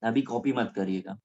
अभी कॉपी मत करिएगा।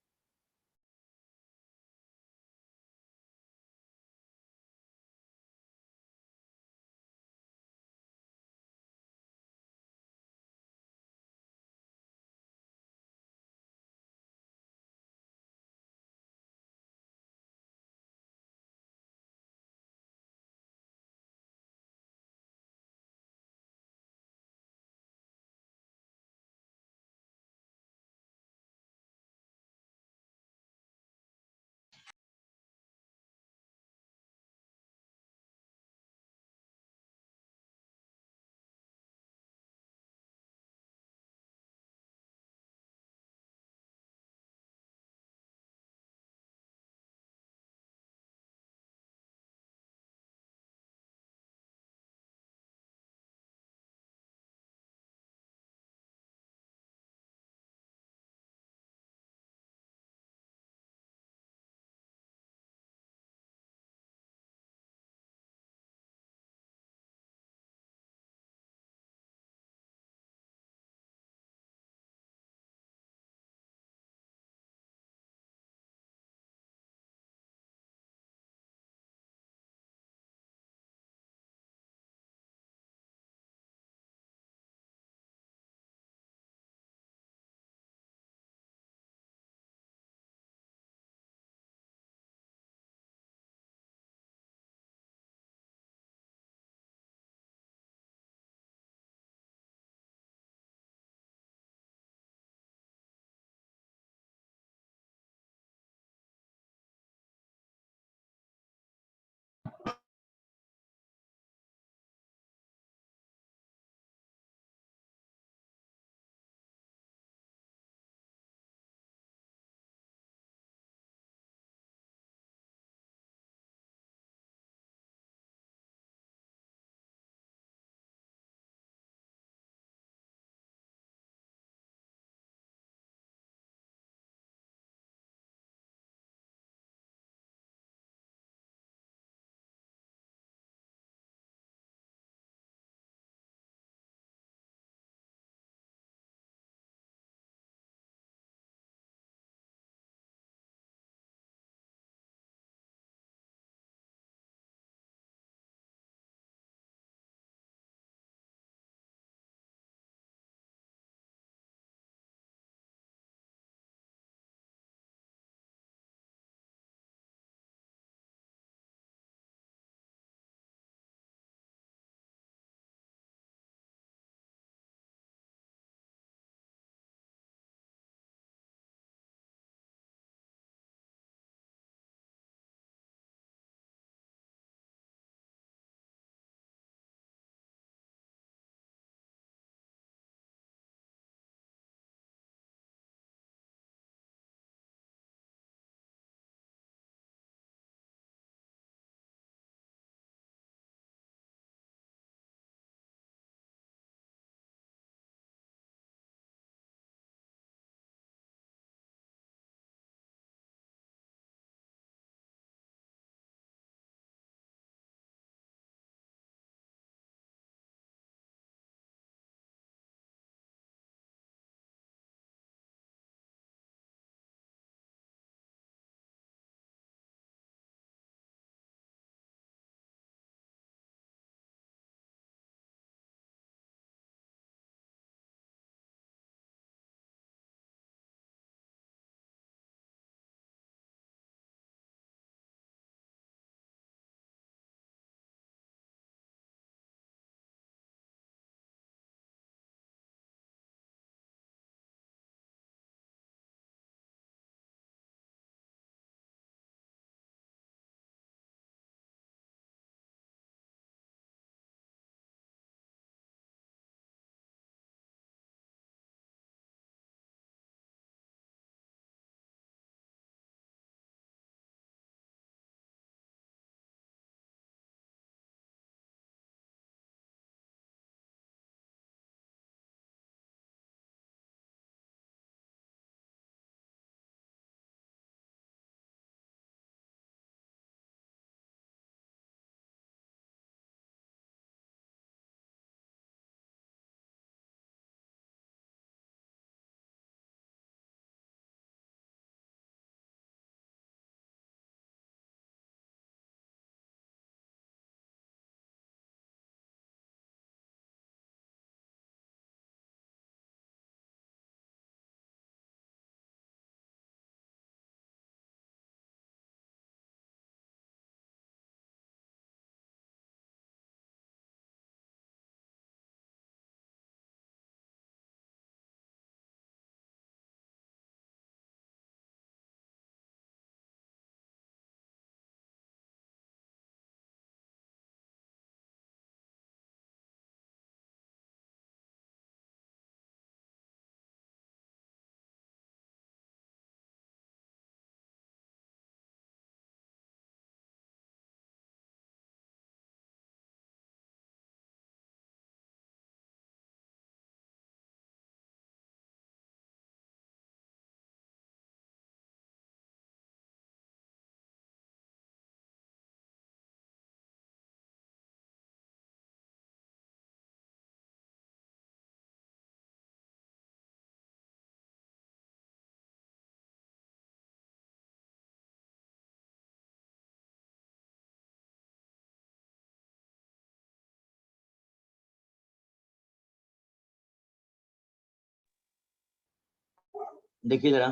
देखिए जरा,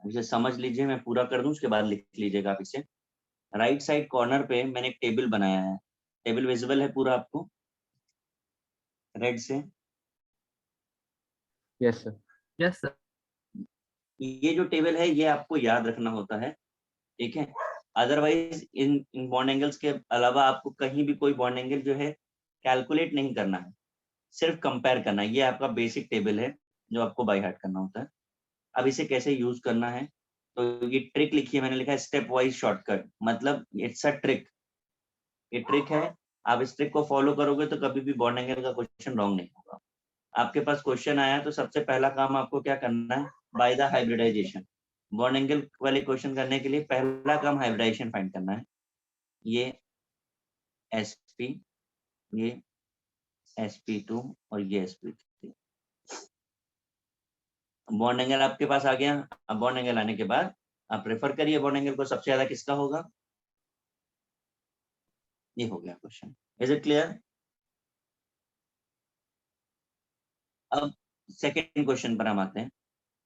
इसे समझ लीजिए, मैं पूरा कर दूं उसके बाद लिख लीजिएगा आप इसे। राइट साइड कॉर्नर पे मैंने एक टेबल बनाया है। टेबल विजिबल है पूरा आपको रेड से? Yes sir. Yes sir. ये जो टेबल है ये आपको याद रखना होता है, ठीक है। अदरवाइज इन बॉन्ड एंगल्स के अलावा आपको कहीं भी कोई बॉन्ड एंगल जो है कैलकुलेट नहीं करना है, सिर्फ कंपेयर करना है। ये आपका बेसिक टेबल है जो आपको बाय हार्ट करना होता है। अब इसे कैसे यूज करना है, तो ये ट्रिक लिखिए, मैंने लिखा है स्टेप वाइज शॉर्टकट, मतलब इट्स अ ट्रिक। ये ट्रिक है, आप इस ट्रिक को फॉलो करोगे तो कभी भी बॉन्ड एंगल का क्वेश्चन रॉन्ग नहीं होगा। आपके पास क्वेश्चन आया तो सबसे पहला काम आपको क्या करना है, by the hybridisation. Bond angle वाले क्वेश्चन करने के लिए पहला काम हाइब्रिडाइजेशन फाइंड करना है। ये sp, ये sp2 और ये sp3। बॉन्ड एंगल आपके पास आ गया। अब बॉन्ड एंगल आने के बाद आप रेफर करिए बॉन्ड एंगल को, सबसे ज्यादा किसका होगा। ये हो गया क्वेश्चन। Is it clear? अब सेकेंड क्वेश्चन पर हम आते हैं।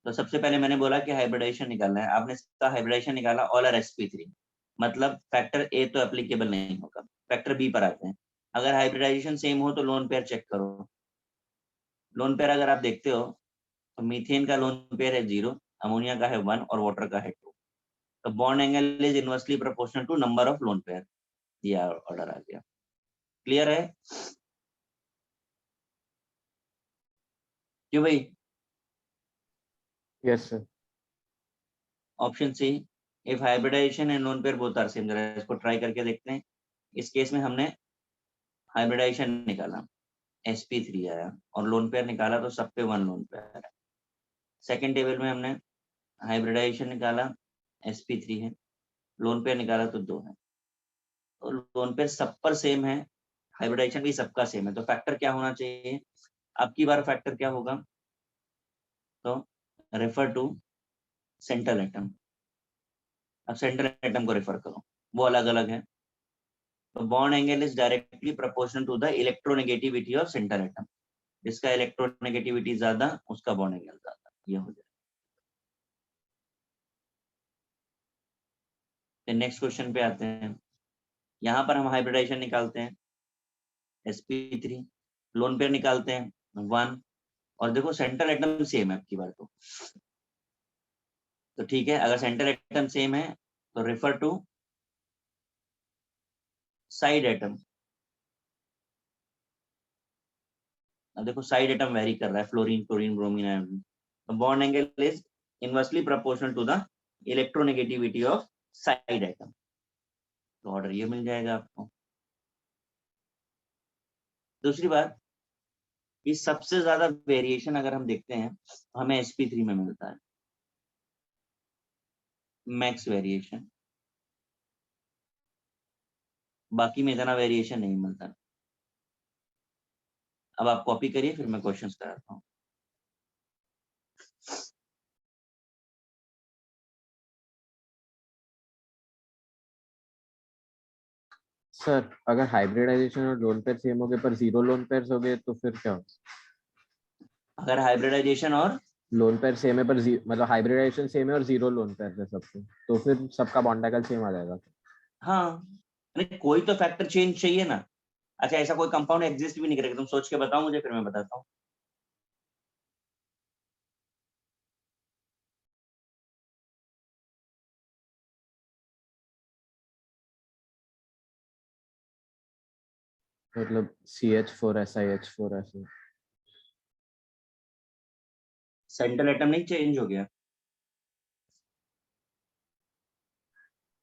तो सबसे पहले मैंने बोला कि हाइब्रिडाइजेशन निकालना है, आपने इसका हाइब्रिडाइजेशन निकाला ऑल आर sp3, मतलब फैक्टर ए तो एप्लीकेबल नहीं होगा। फैक्टर बी पर आते हैं। अगर हाइब्रिडाइजेशन सेम हो तो लोन पेयर चेक करो। लोन पेयर अगर आप देखते हो तो मीथेन का लोन पेयर है 0, अमोनिया का है 1 और वाटर का है 2। तो bond angle is inversely proportional to number of lone pair. ये ऑर्डर आ गया। क्लियर है क्यों भाई? Yes sir. Option C, if hybridisation and lone pair both are same. जरा इसको ट्राई करके देखते हैं। इस केस में हमने हाइब्रिडाइजेशन निकाला, sp3 आया, और लोन पेयर निकाला तो सब पे 1 लोन पेयर है। सेकेंड टेबल में हमने हाइब्रिडाइजेशन निकाला, sp3 है, लोन पेयर निकाला तो 2 है। तो लोन पेयर सब पर सेम है, हाइब्रिडाइजेशन भी सबका सेम है, तो फैक्टर क्या होना चाहिए? अब की बार फैक्टर क्या होगा, तो रेफर टू सेंट्रल एटम। अब सेंट्रल एटम को रेफर करो, वो अलग अलग है। तो bond angle is directly proportional to the electronegativity of central atom. जिसका इलेक्ट्रोनेगेटिविटी ज्यादा उसका बॉन्ड एंगल ज्यादा। ये हो जाए। फिर नेक्स्ट क्वेश्चन पे आते हैं। यहाँ पर हम हाइब्रिडाइजेशन निकालते हैं sp3, लोन पेयर निकालते हैं 1, और देखो सेंट्रल एटम सेम है अब की बार तो ठीक है। अगर सेंट्रल एटम सेम है तो रेफर टू साइड एटम। अब देखो साइड एटम वेरी कर रहा है, फ्लोरीन, क्लोरीन, ब्रोमीन, आयोडीन। तो bond angle is inversely proportional to the electronegativity of side atom. तो ऑर्डर ये मिल जाएगा आपको। दूसरी बात, कि सबसे ज्यादा वेरिएशन अगर हम देखते हैं तो हमें sp3 में मिलता है, मैक्स वेरिएशन। बाकी में इतना वेरिएशन नहीं मिलता। अब आप कॉपी करिए, फिर मैं क्वेश्चंस कराता हूँ। सर अगर हाइब्रिडाइजेशन और लोन पेयर सेम हो गए पर जीरो लोन पेयर हो गए तो फिर क्या हो? अगर हाइब्रिडाइजेशन और लोन पेयर सेम है पर मतलब हाइब्रिडाइजेशन सेम है और जीरो लोन पेयर है सबसे, तो फिर सबका बॉन्ड एंगल सेम आ जाएगा। हाँ, अरे कोई तो फैक्टर चेंज चाहिए ना। अच्छा, ऐसा कोई कंपाउंड एग्जिस्ट भी नहीं करेगा, तुम सोच के बताओ मुझे, फिर मैं बताता हूँ। मतलब CH4SiH4 ऐसे। सेंट्रल एटम नहीं चेंज हो गया?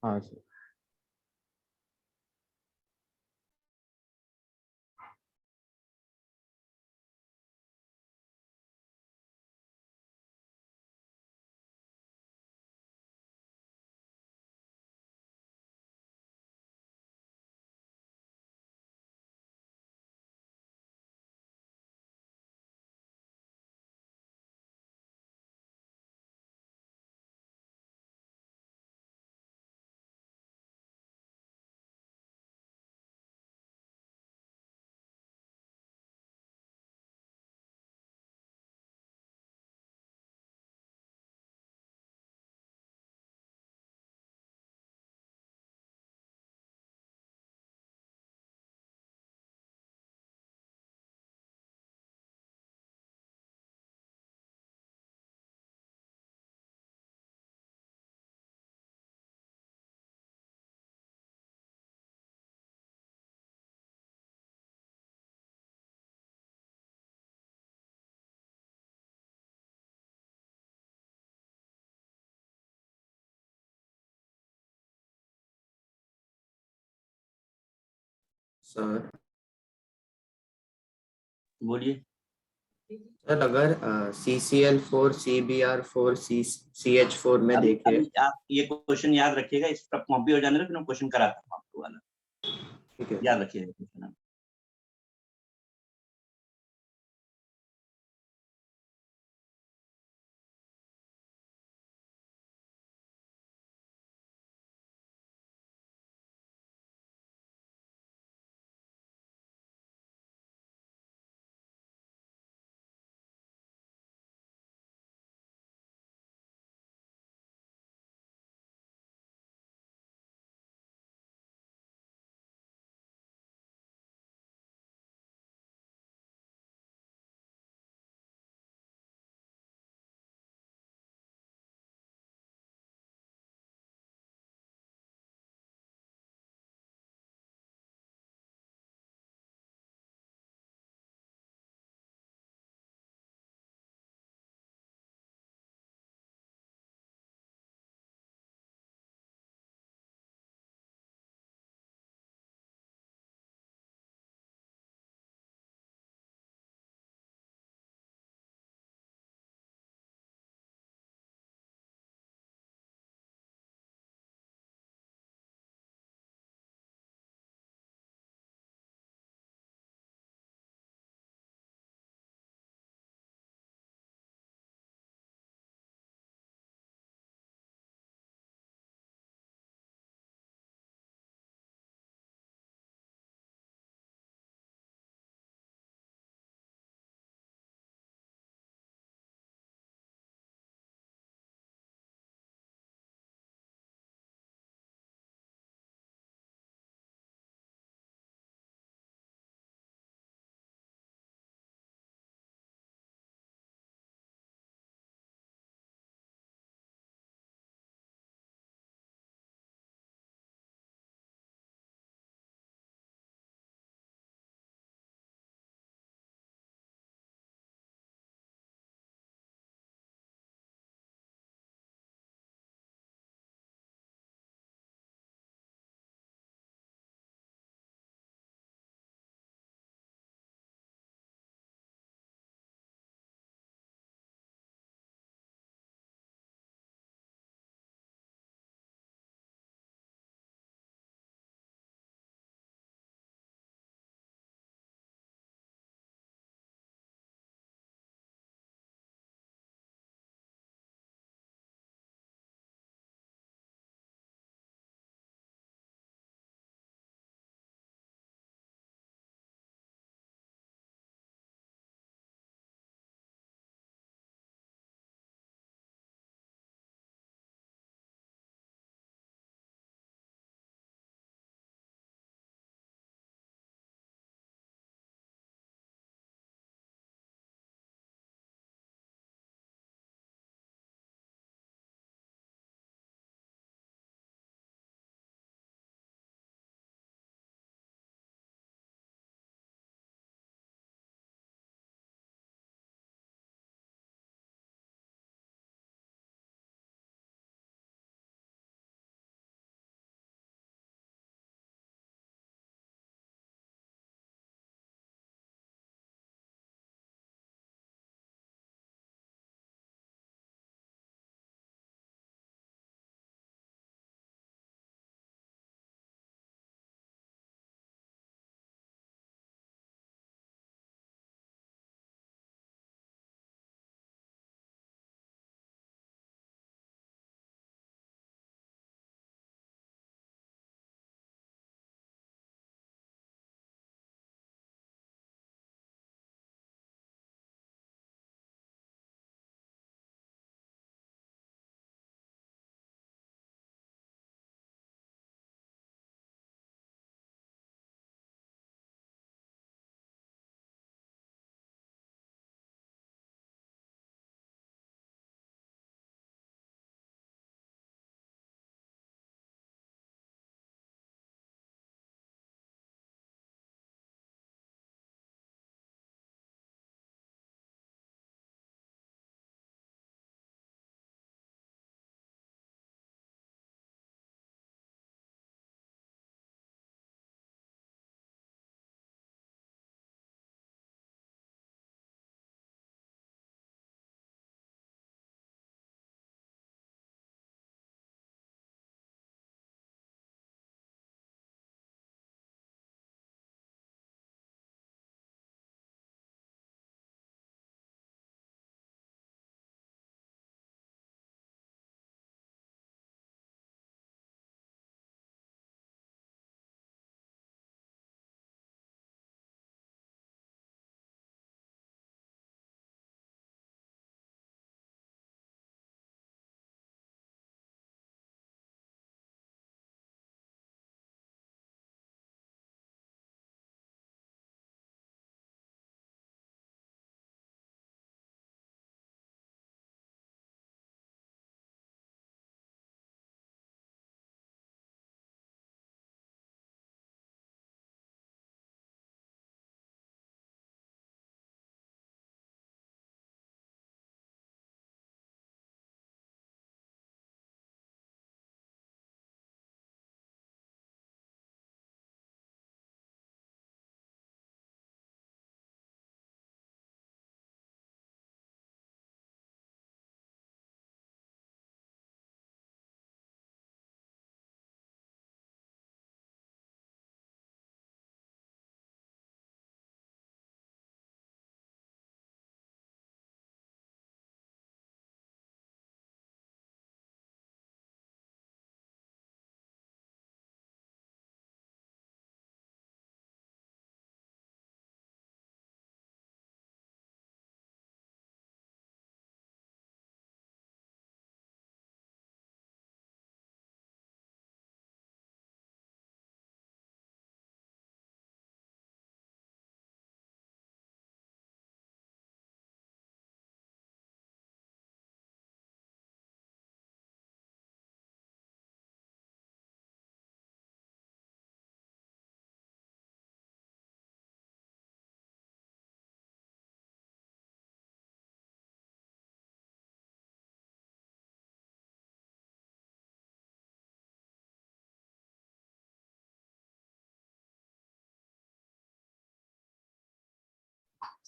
हाँ सर। सर बोलिए। सर अगर CCl4 CBr4 CH4 में देखे। अभी आप ये क्वेश्चन याद रखिएगा, इस पर कॉपी हो जाने दो, फिर मैं क्वेश्चन कराता हूँ आपको वाला, ठीक है। याद रखिएगा क्वेश्चन।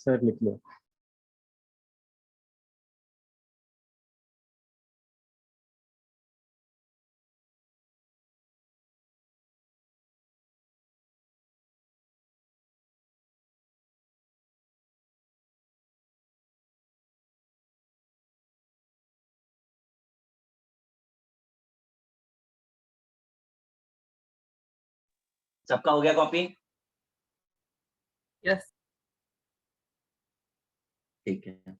सर लिख लो। सबका हो गया कॉपी? यस। ठीक है।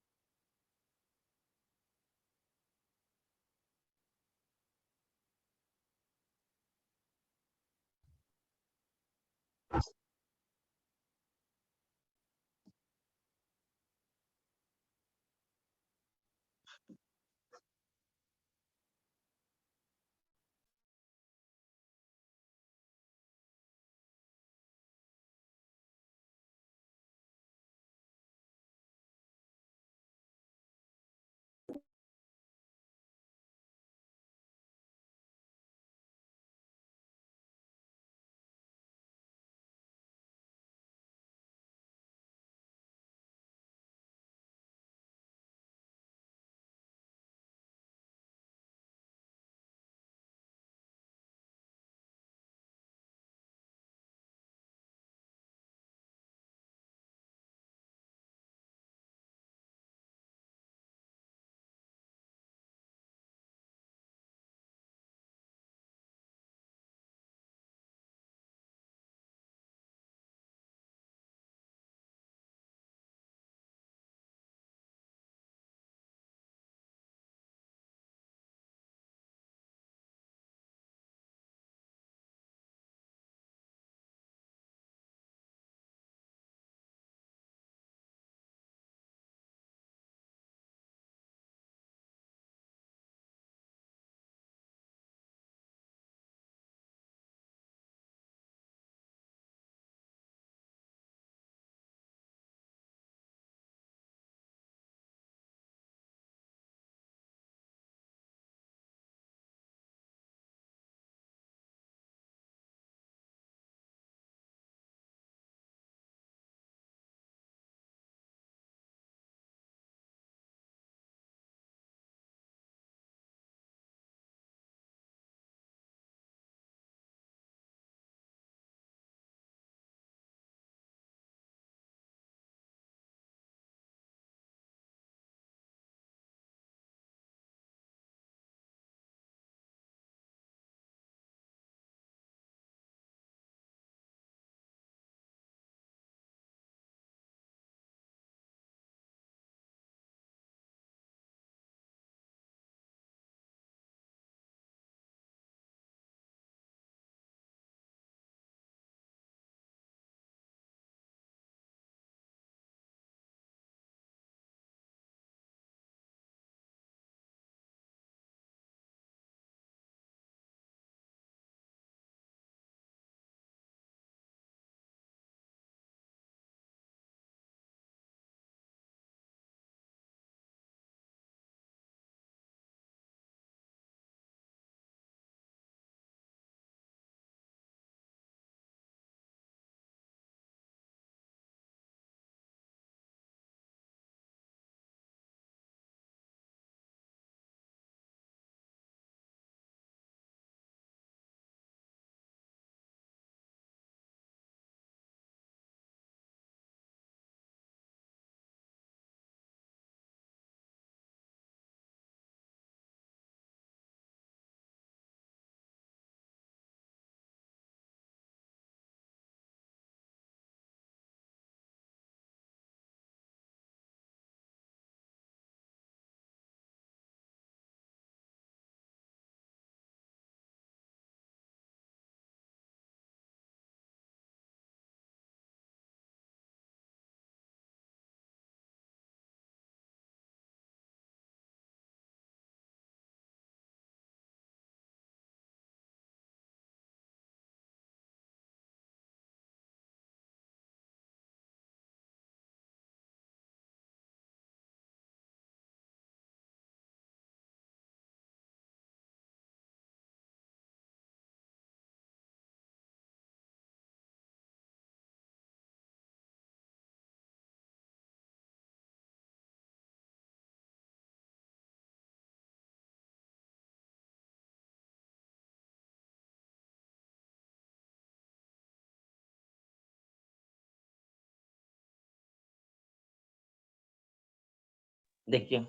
देखिए,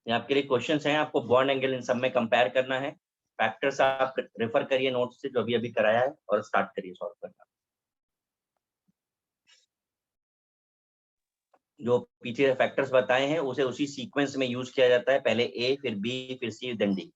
ये आपके लिए क्वेश्चंस हैं, आपको बॉन्ड एंगल इन सब में कंपेयर करना है। फैक्टर्स आप रेफर करिए नोट्स से जो अभी कराया है और स्टार्ट करिए सॉल्व करना। जो पीछे फैक्टर्स बताए हैं उसे उसी सीक्वेंस में यूज किया जाता है, पहले ए फिर बी फिर सी देन डी।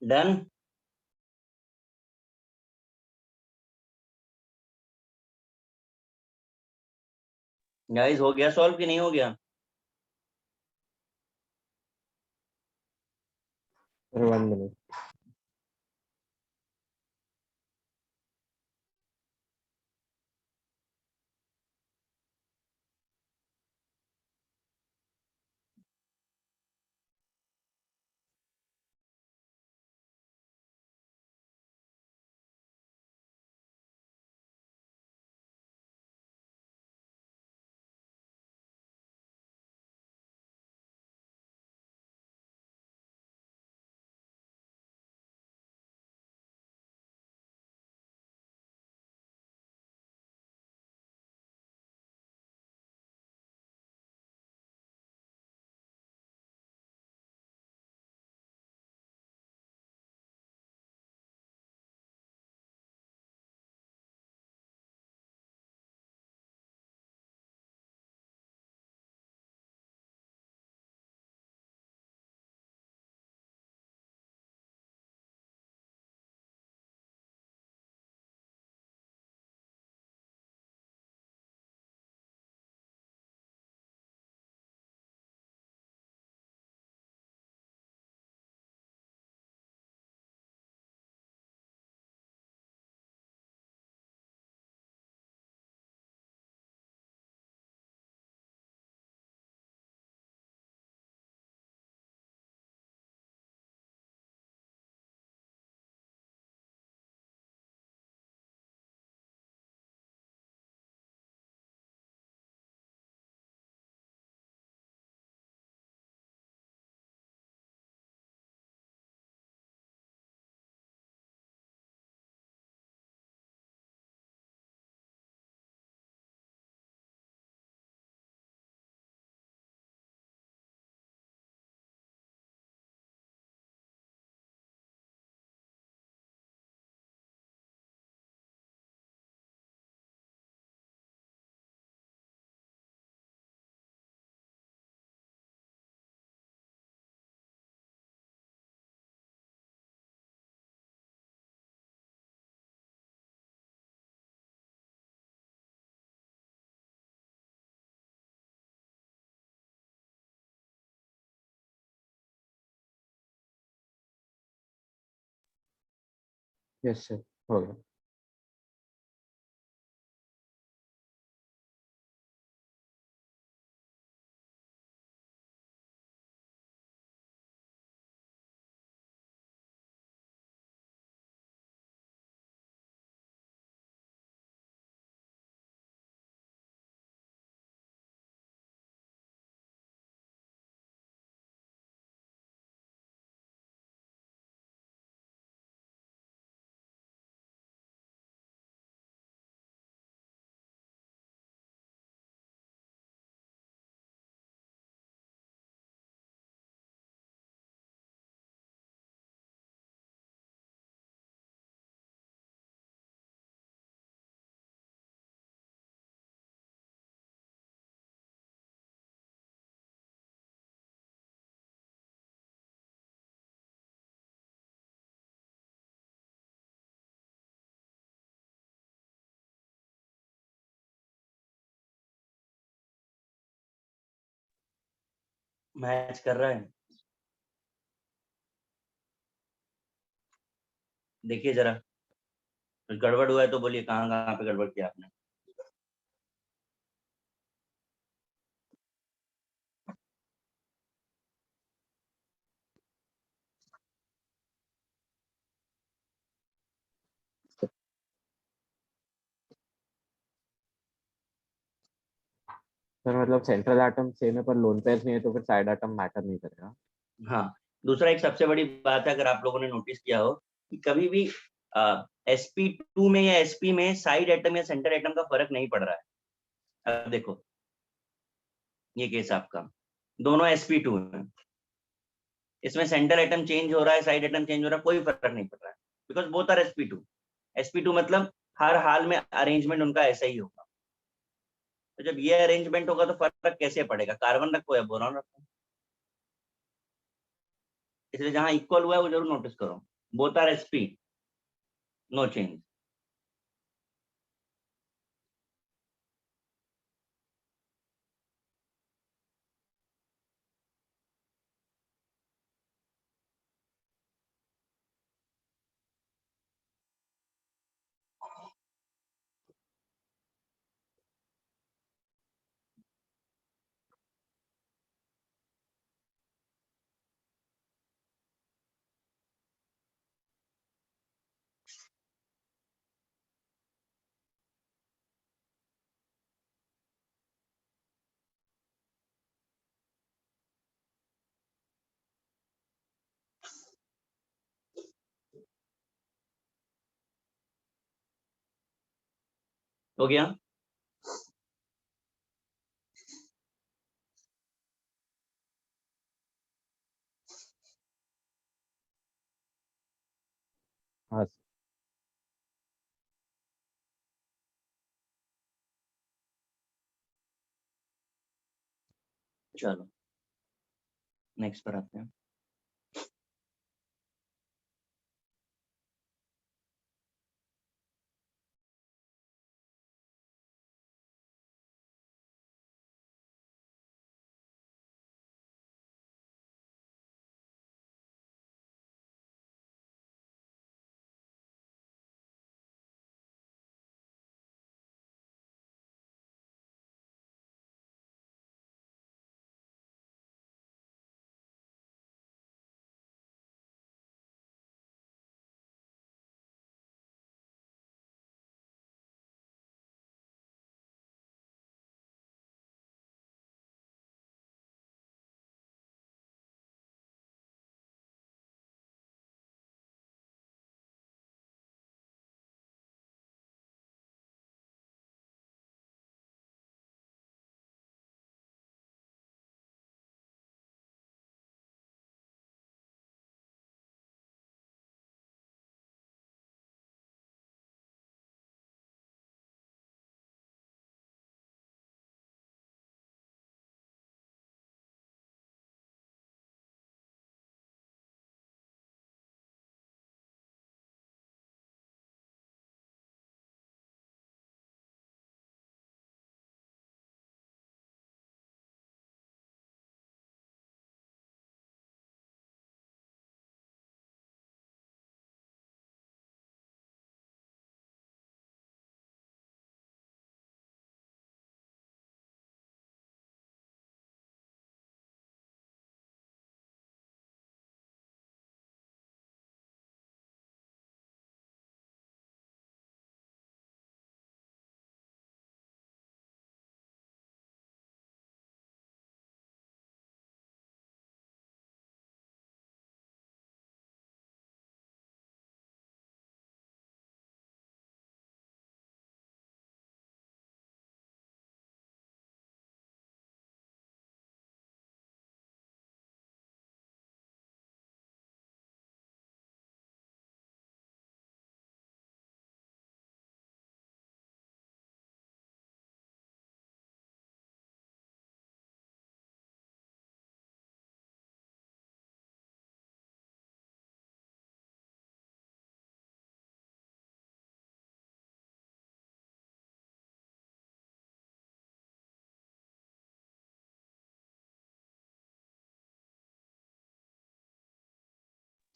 डन। गाइस हो गया सॉल्व कि नहीं हो गया? 1 minute। यस सर, हो गया। मैच कर रहा है, देखिए जरा कुछ गड़बड़ हुआ है तो बोलिए कहाँ कहाँ पे गड़बड़ किया आपने। सर मतलब सेंट्रल एटम सेम है पर लोन पेयर्स नहीं है तो फिर साइड एटम मैटर नहीं करेगा। हाँ, दूसरा एक सबसे बड़ी बात है, अगर आप लोगों ने नोटिस किया हो कि कभी भी sp2 में या sp में साइड एटम या सेंटर एटम का फर्क नहीं पड़ रहा है। अब देखो ये केस आपका, दोनों sp2 है, इसमें सेंटर एटम चेंज हो रहा है, साइड एटम चेंज हो रहा है, कोई फर्क नहीं पड़ रहा है, because both are sp2। sp2 मतलब हर हाल में अरेंजमेंट उनका ऐसा ही होगा। तो जब ये अरेंजमेंट होगा तो फर्क कैसे पड़ेगा? कार्बन रखो या बोरॉन रखो, इसलिए जहां इक्वल हुआ है वो जरूर नोटिस करो। Both are sp, no change. हो गया? हाँ चलो नेक्स्ट पर आते हैं।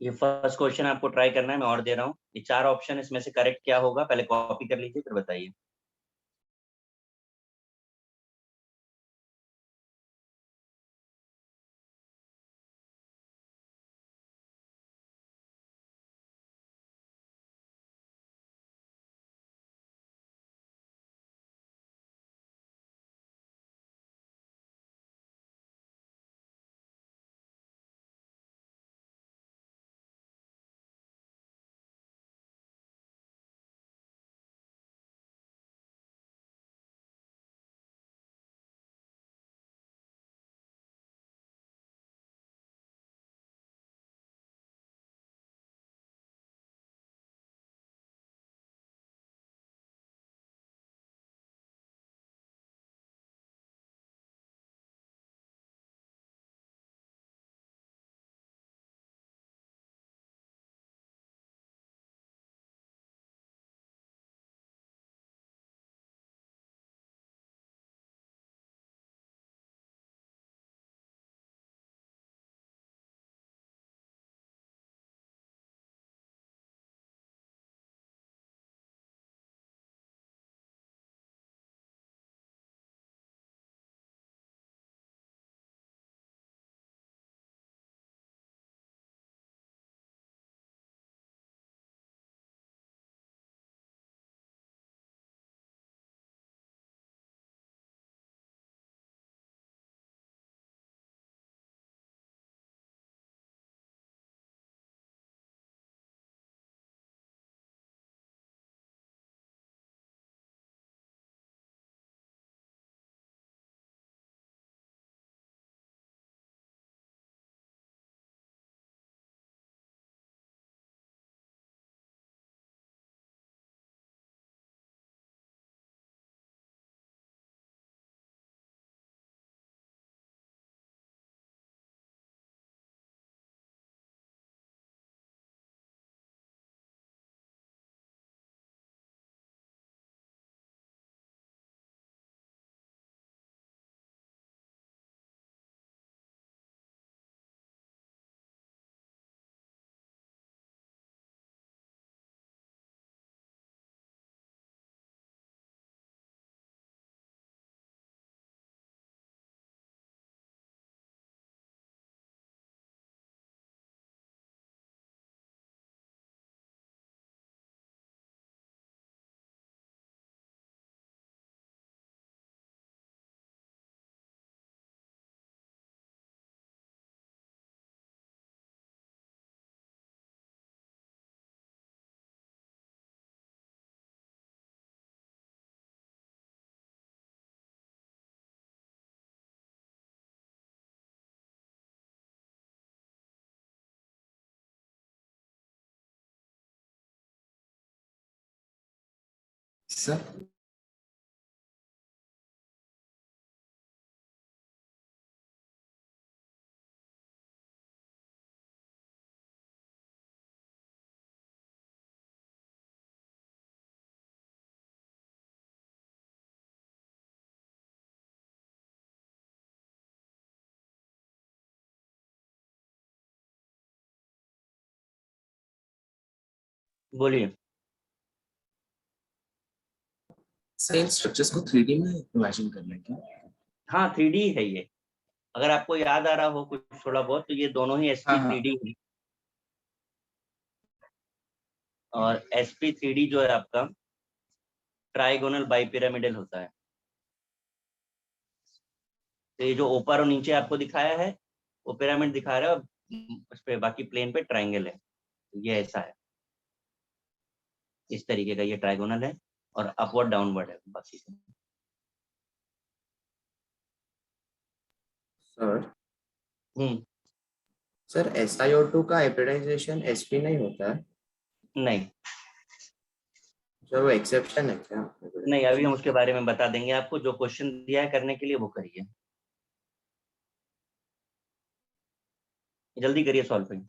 ये फर्स्ट क्वेश्चन आपको ट्राई करना है, मैं और दे रहा हूँ। ये 4 ऑप्शन, इसमें से करेक्ट क्या होगा पहले कॉपी कर लीजिए, फिर बताइए। सर बोलिए। इन स्ट्रक्चर्स को 3D में इमेजिन करना है क्या? हाँ 3D है ये, अगर आपको याद आ रहा हो कुछ थोड़ा बहुत तो ये दोनों ही SP3D है। और SP3D जो है आपका ट्राइगोनल बाइपिरामिडल होता है। तो ये जो ऊपर और नीचे आपको दिखाया है वो पिरामिड दिखा रहा है और उस पे बाकी प्लेन पे ट्राइंगल है। तो ये ऐसा है, इस तरीके का ये ट्राइगोनल है और अपवर्ड डाउनवर्ड है बाकी से। सर सर SiO2 का हाइब्रिडाइजेशन sp नहीं होता है नहीं सर, वो एक्सेप्शन है क्या? नहीं, अभी हम उसके बारे में बता देंगे आपको। जो क्वेश्चन दिया है करने के लिए वो करिए, जल्दी करिए सॉल्विंग।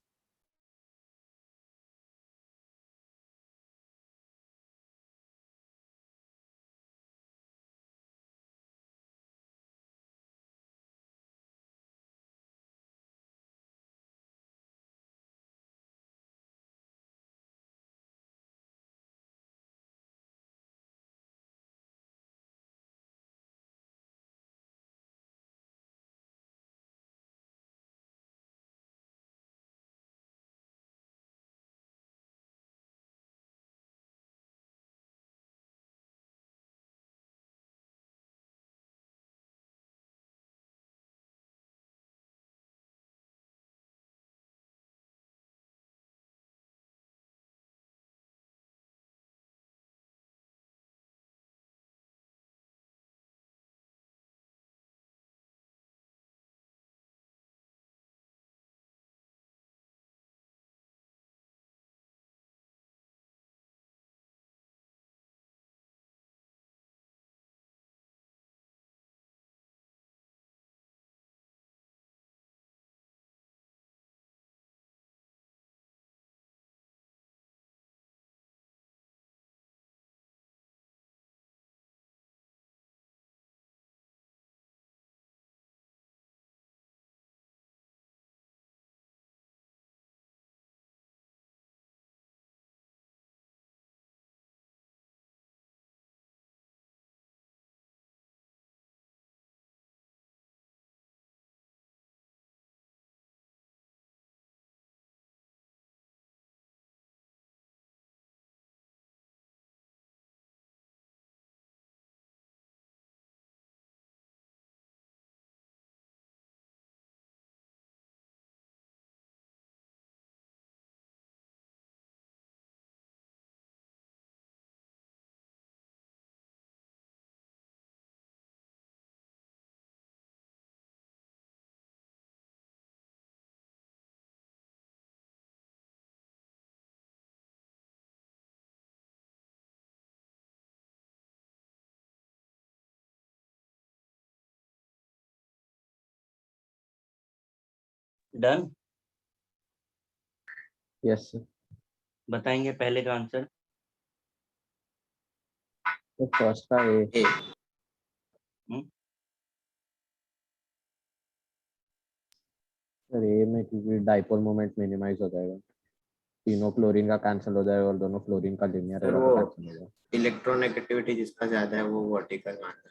डन। Yes sir. बताएंगे पहले का आंसर। तो फर्स्ट का ए। सर ए में क्योंकि डाइपोल मोमेंट मिनिमाइज हो जाएगा, तीनों क्लोरीन का कैंसिल हो जाएगा और दोनों फ्लोरीन का लिनियर सर होगा वो तो कैंसिल हो जाएगा। इलेक्ट्रोनेगेटिविटी जिसका ज्यादा है वो वर्टिकल मानना है।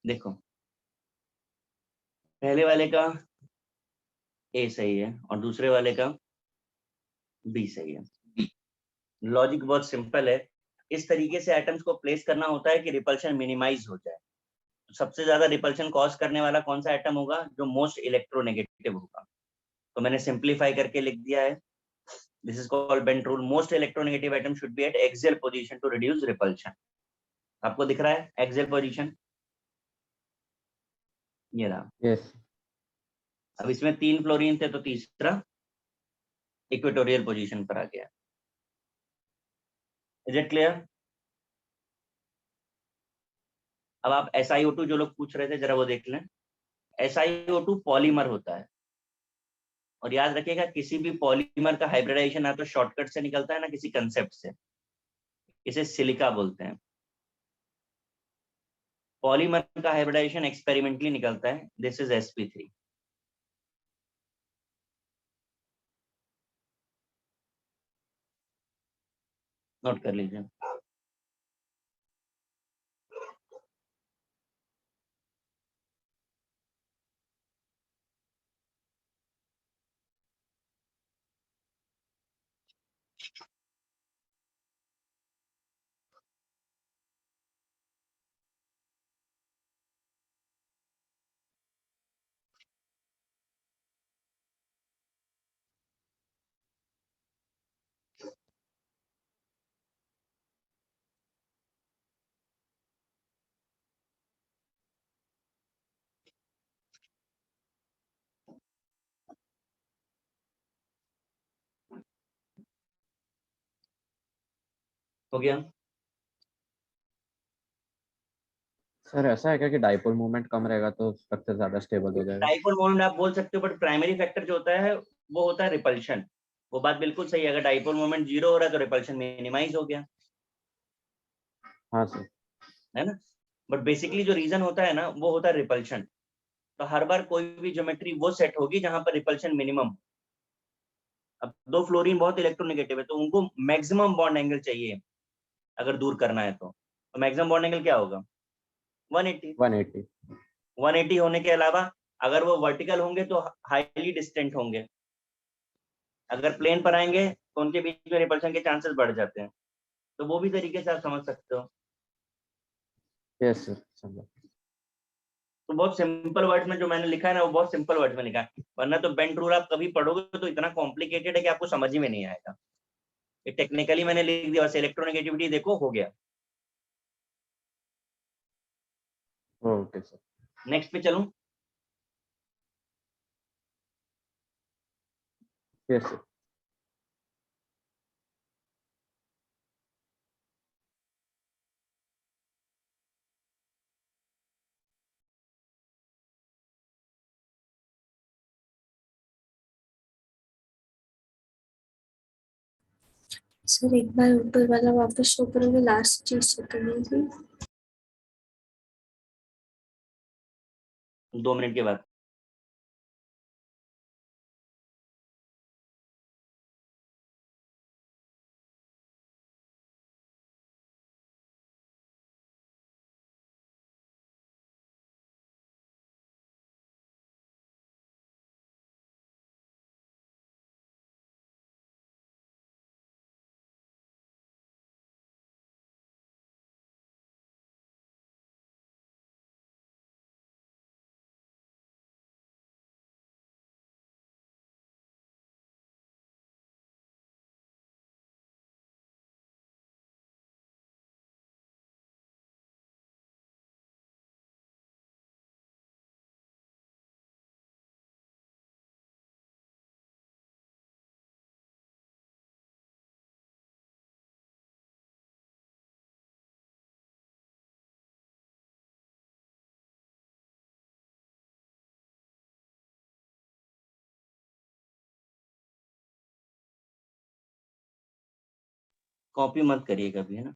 देखो पहले वाले का ए सही है और दूसरे वाले का बी सही है। लॉजिक बहुत सिंपल है, इस तरीके से एटम्स को प्लेस करना होता है कि रिपल्शन मिनिमाइज हो जाए। सबसे ज्यादा रिपल्शन कॉज करने वाला कौन सा एटम होगा? जो मोस्ट इलेक्ट्रोनेगेटिव होगा। तो मैंने सिंप्लीफाई करके लिख दिया है, this is called bent rule, most electronegative item should be at axial position to reduce repulsion. आपको दिख रहा है एक्सियल पोजीशन, ये रहा। यस अब इसमें 3 फ्लोरीन थे तो तीसरा इक्वेटोरियल पोजीशन पर आ गया। Is it clear? अब आप SiO2 जो लोग पूछ रहे थे जरा वो देख लें। SiO2 पॉलीमर होता है, और याद रखिएगा किसी भी पॉलीमर का हाइब्रिडाइजेशन ना तो शॉर्टकट से निकलता है ना किसी कंसेप्ट से, इसे सिलिका बोलते हैं। पॉलीमर का हाइब्रिडाइजेशन एक्सपेरिमेंटली निकलता है, दिस इज sp3। नोट कर लीजिए। हो गया? सर ऐसा है क्या कि डाइपोल मोमेंट कम रहेगा तो स्ट्रक्चर ज्यादा स्टेबल हो जाएगा? डाइपोल मोमेंट आप बोल सकते हो, बट प्राइमरी फैक्टर जो होता है वो होता है रिपल्शन। वो बात बिल्कुल सही है, अगर डाइपोल मोमेंट 0 हो रहा है तो रिपल्शन मिनिमाइज हो गया, हाँ सर। है ना। बट बेसिकली जो रीजन होता है ना वो होता है रिपल्शन। तो हर बार कोई भी ज्योमेट्री वो सेट होगी जहां पर रिपल्शन मिनिमम। अब 2 फ्लोरीन बहुत इलेक्ट्रोनेगेटिव है तो उनको मैक्सिमम बॉन्ड एंगल चाहिए अगर दूर करना है तो मैक्सिमम बॉन्ड एंगल क्या होगा? 180। 180। 180 होने के अलावा अगर वो वर्टिकल होंगे तो हाईली डिस्टेंट होंगे, अगर प्लेन पर आएंगे तो उनके बीच में रिपल्शन के चांसेस बढ़ जाते हैं। तो वो भी तरीके से आप समझ सकते हो। यस सर समझा। तो बहुत सिंपल वर्ड्स में जो मैंने लिखा है ना वो बहुत सिंपल वर्ड्स में लिखा है, वरना तो बेंट रूल आप कभी पढ़ोगे तो इतना कॉम्प्लिकेटेड है कि आपको समझ ही में नहीं आएगा। ये टेक्निकली मैंने लिख दिया, बस इलेक्ट्रोनेगेटिविटी देखो हो गया। Okay sir. नेक्स्ट पे चलूं? Yes sir. सर एक बार ऊपर वाला वापस शो करोगे, लास्ट चीज शो करनी थी। 2 मिनट के बाद। कॉपी मत करिए कभी, है ना।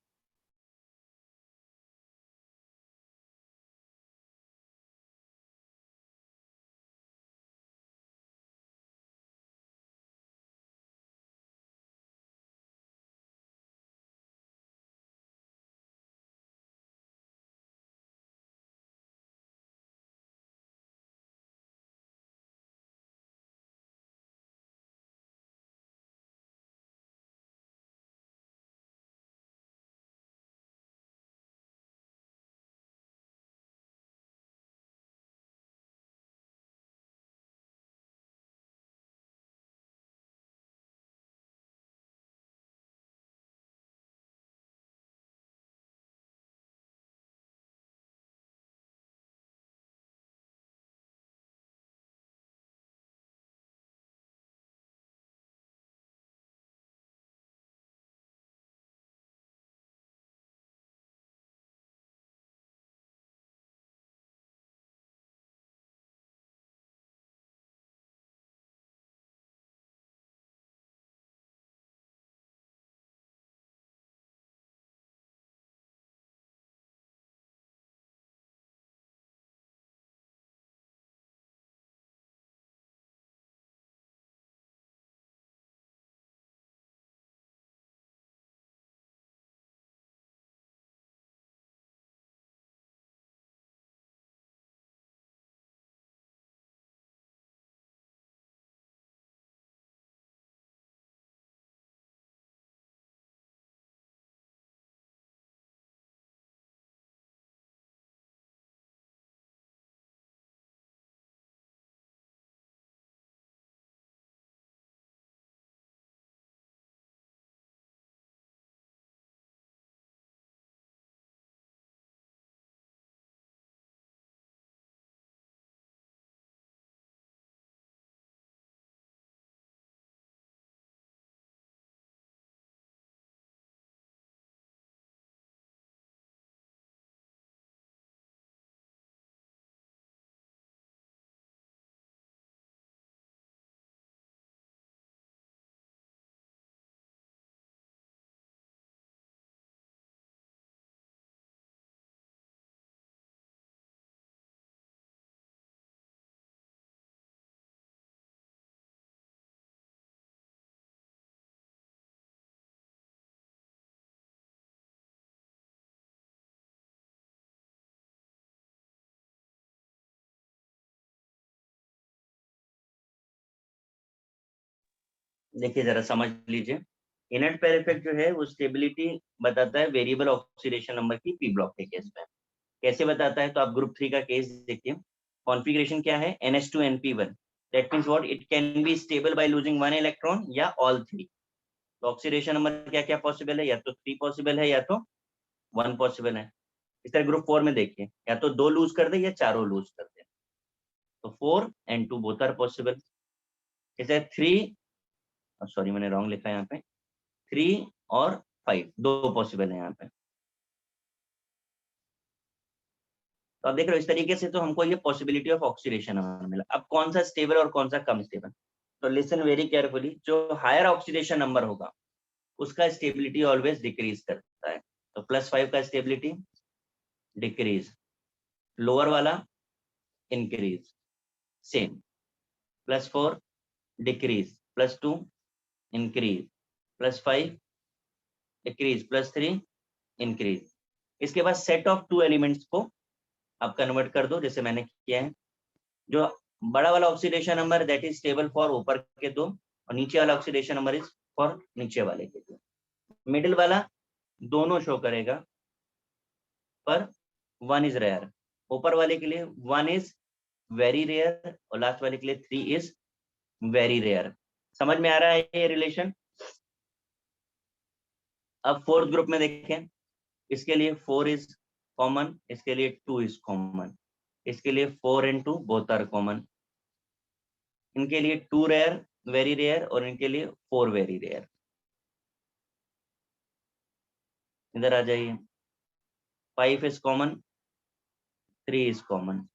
देखिए जरा समझ लीजिए, इनर्ट पेयर इफेक्ट जो है वो स्टेबिलिटी बताता है वेरिएबल ऑक्सीडेशन नंबर की पी ब्लॉक के केस में। कैसे बताता है, तो आप ग्रुप 3 का केस देखिए, कॉन्फ़िगरेशन क्या है, NH2NP1, that means what, it can be stable by losing 1 electron या ऑल 3। तो ऑक्सीडेशन नंबर क्या क्या पॉसिबल है, या तो 3 पॉसिबल है या तो 1 पॉसिबल है। इस तरह ग्रुप 4 में देखिए, या तो 2 लूज कर दे या चारों लूज कर दे, तो 4 and 2 बोथ आर पॉसिबल। इसे 3, सॉरी मैंने रॉन्ग लिखा है यहाँ पे, 3 और 5 दो पॉसिबल है यहाँ पे। तो आप देख रहे हो इस तरीके से तो हमको ये पॉसिबिलिटी ऑफ ऑक्सीडेशन मिला। अब कौन सा स्टेबल और कौन सा कम स्टेबल, तो लिसन वेरी केयरफुली, जो हायर ऑक्सीडेशन नंबर होगा उसका स्टेबिलिटी ऑलवेज डिक्रीज करता है। तो +5 का स्टेबिलिटी डिक्रीज, लोअर वाला increase, same, +4 decrease, +2 increase, +5 decrease, +3 increase. इसके बाद सेट ऑफ 2 एलिमेंट्स को आप कन्वर्ट कर दो जैसे मैंने किया है। जो बड़ा वाला oxidation number that is stable for ऊपर के दो, और नीचे वाला ऑक्सीडेशन नंबर इज फॉर नीचे वाले के दो। मिडिल वाला दोनों शो करेगा, पर 1 इज रेयर। ऊपर वाले के लिए 1 इज वेरी रेयर और लास्ट वाले के लिए 3 इज वेरी रेयर। समझ में आ रहा है ये रिलेशन? अब फोर्थ ग्रुप में देखें, इसके लिए 4 इज कॉमन, इसके लिए 2 इज कॉमन, इसके लिए 4 and 2 बोथ आर कॉमन, इनके लिए 2 रेयर, वेरी रेयर, और इनके लिए 4 वेरी रेयर। इधर आ जाइए, 5 is common, 3 is common,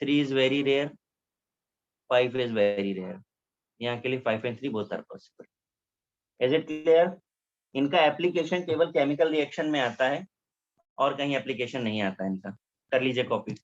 3 is very rare, 5 is very rare. यहाँ के लिए 5 and 3 both are possible. Is it clear? इनका एप्लीकेशन केवल केमिकल रिएक्शन में आता है और कहीं एप्लीकेशन नहीं आता है इनका। कर लीजिए कॉपी।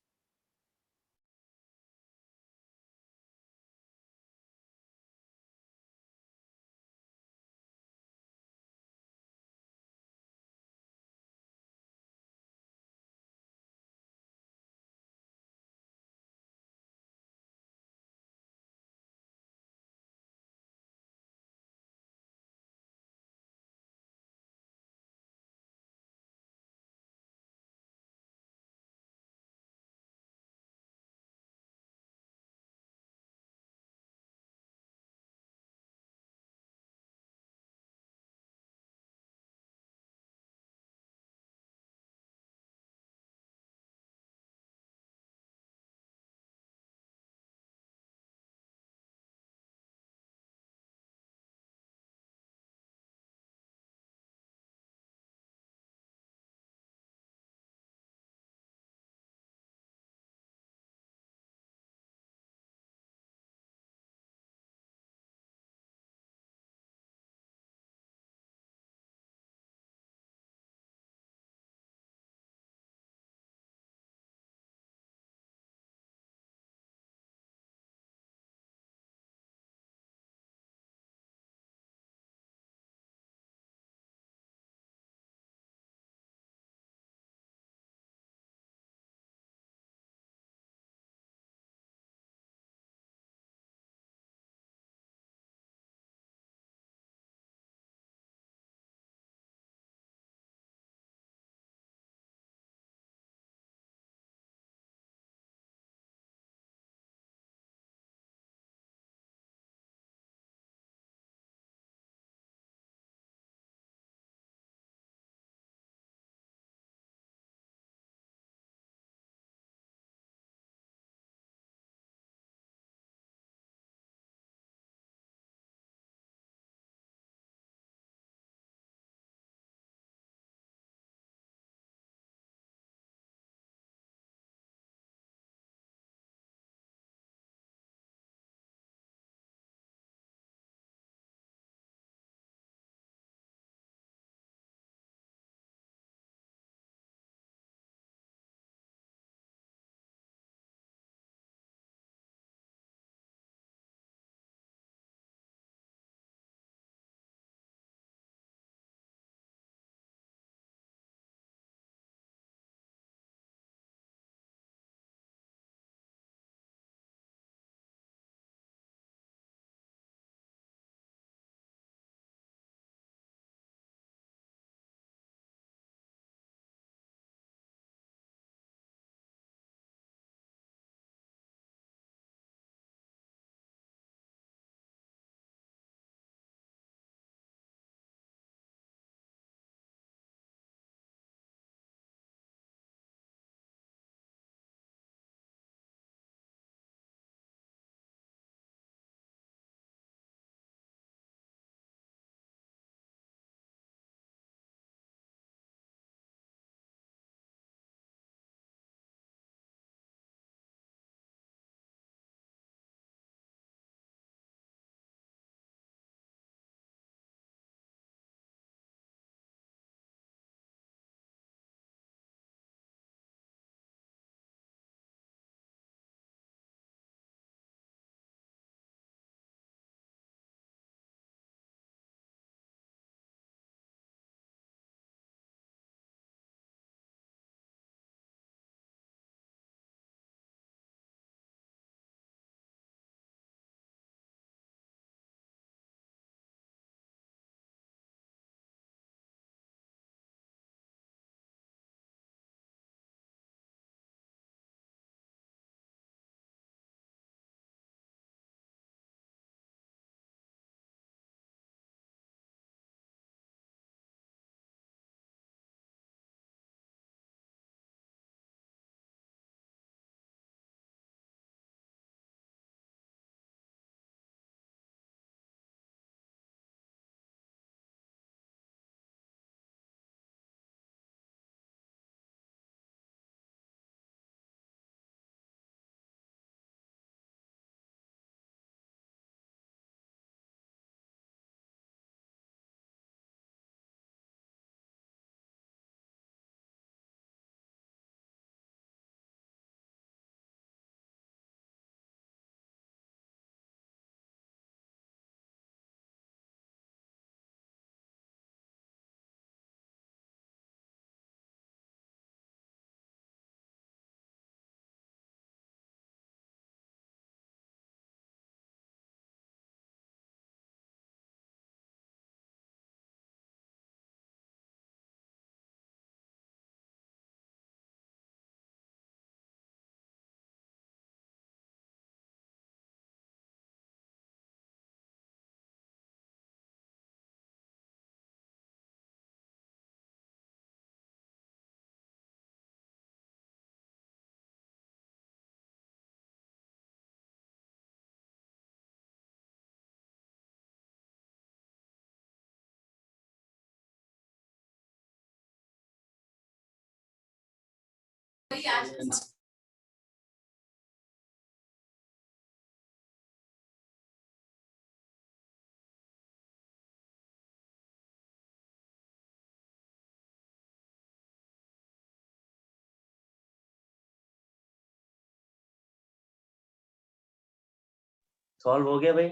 सॉल्व हो गया भाई?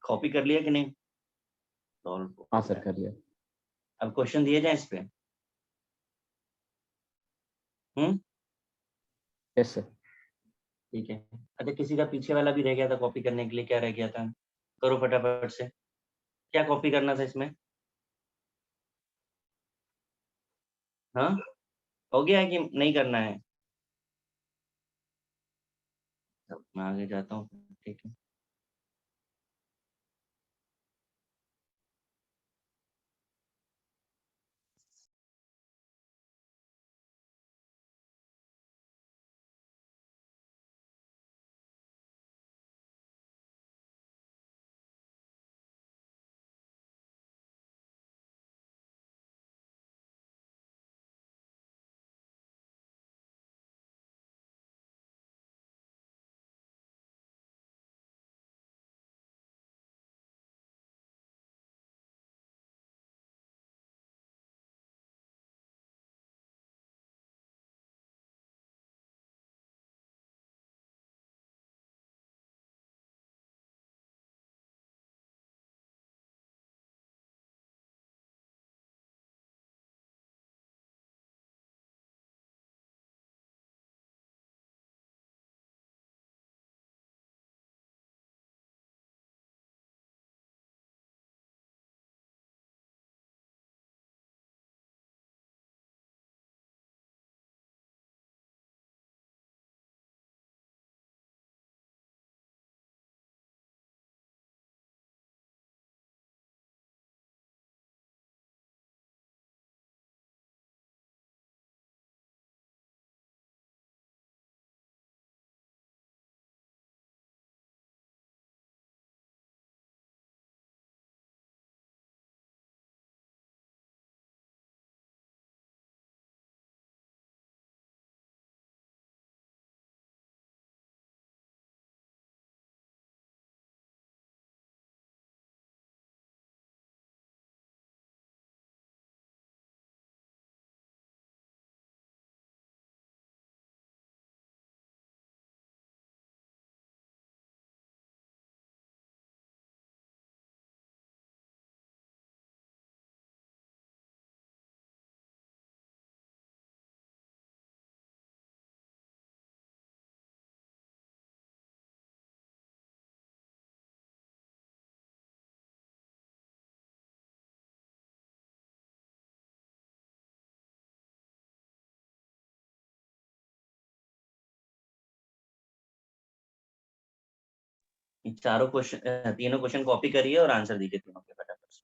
कॉपी कर लिया कि नहीं? सॉल्व। हाँ सर कर लिया। अब क्वेश्चन दिए जाए इस पे। Yes sir. ठीक है। अच्छा, किसी का पीछे वाला भी रह गया था कॉपी करने के लिए, क्या रह गया था? करो फटाफट से। क्या कॉपी करना था इसमें? हाँ, हो गया है कि नहीं करना है? अब मैं आगे जाता हूँ। ठीक है। चारों क्वेश्चन, तीनों क्वेश्चन कॉपी करिए और आंसर दीजिए तीनों के फटाफट से।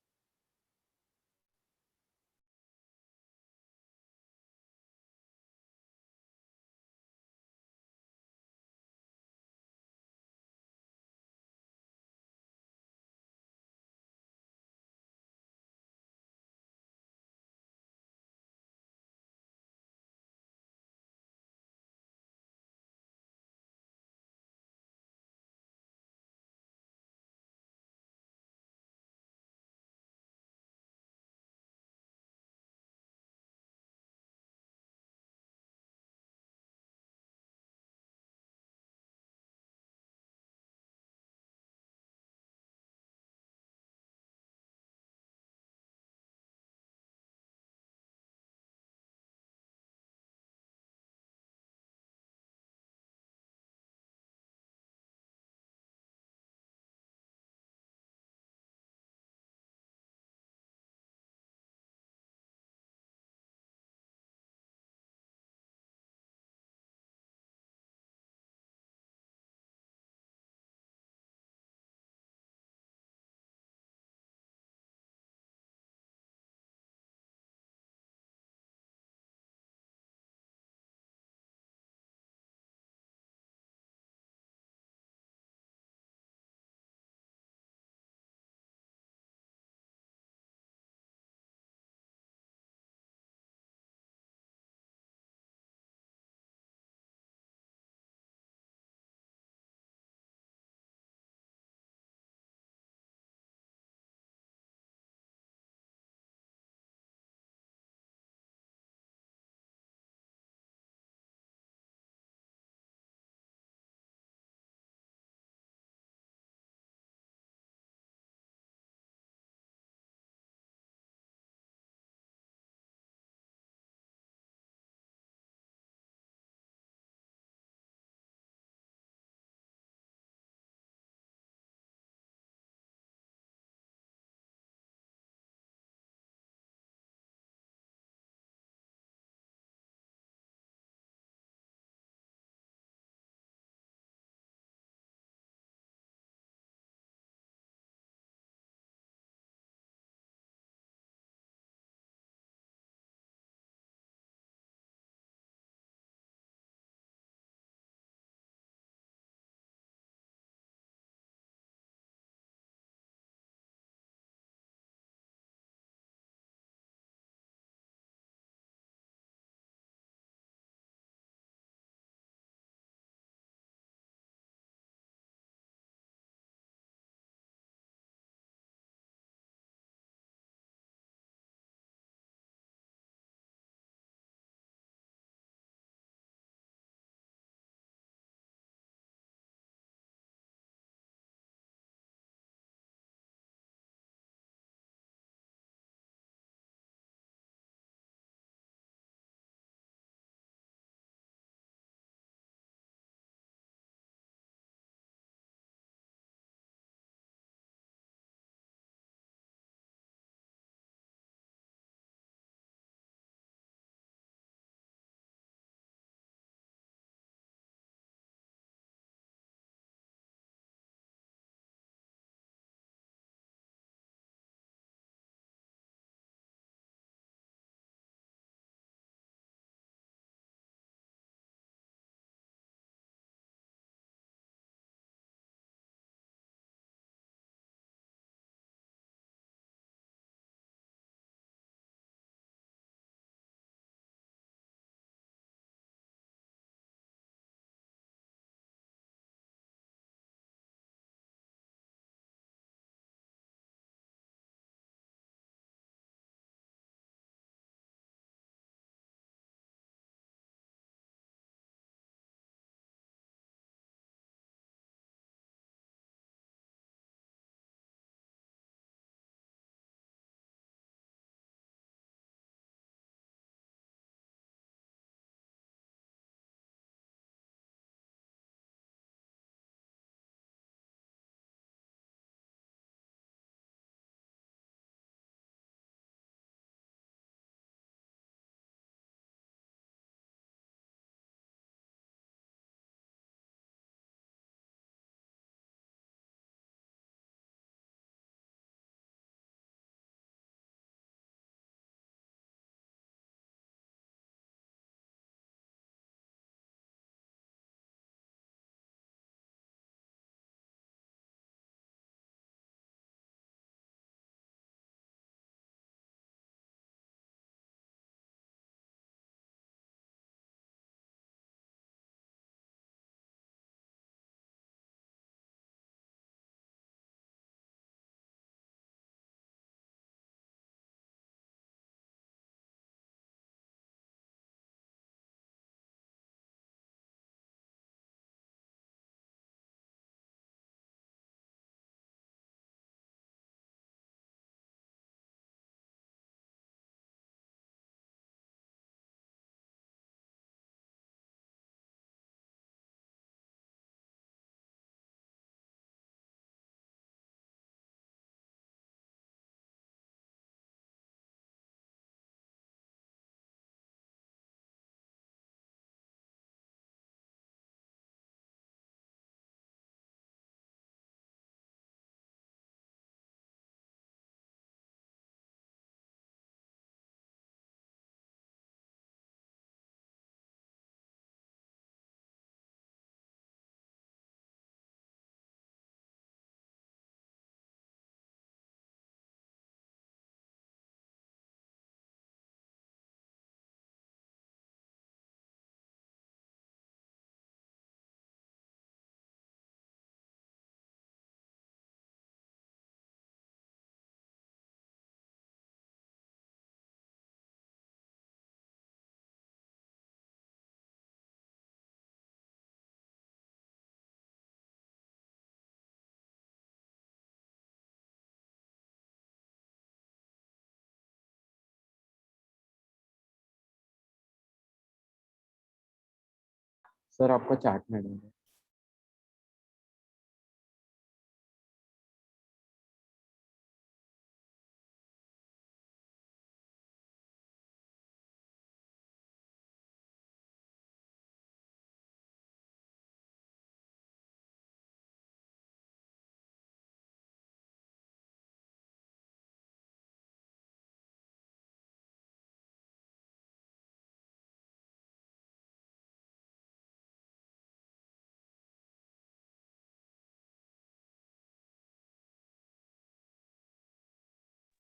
सर आपका चार्ट में डालो।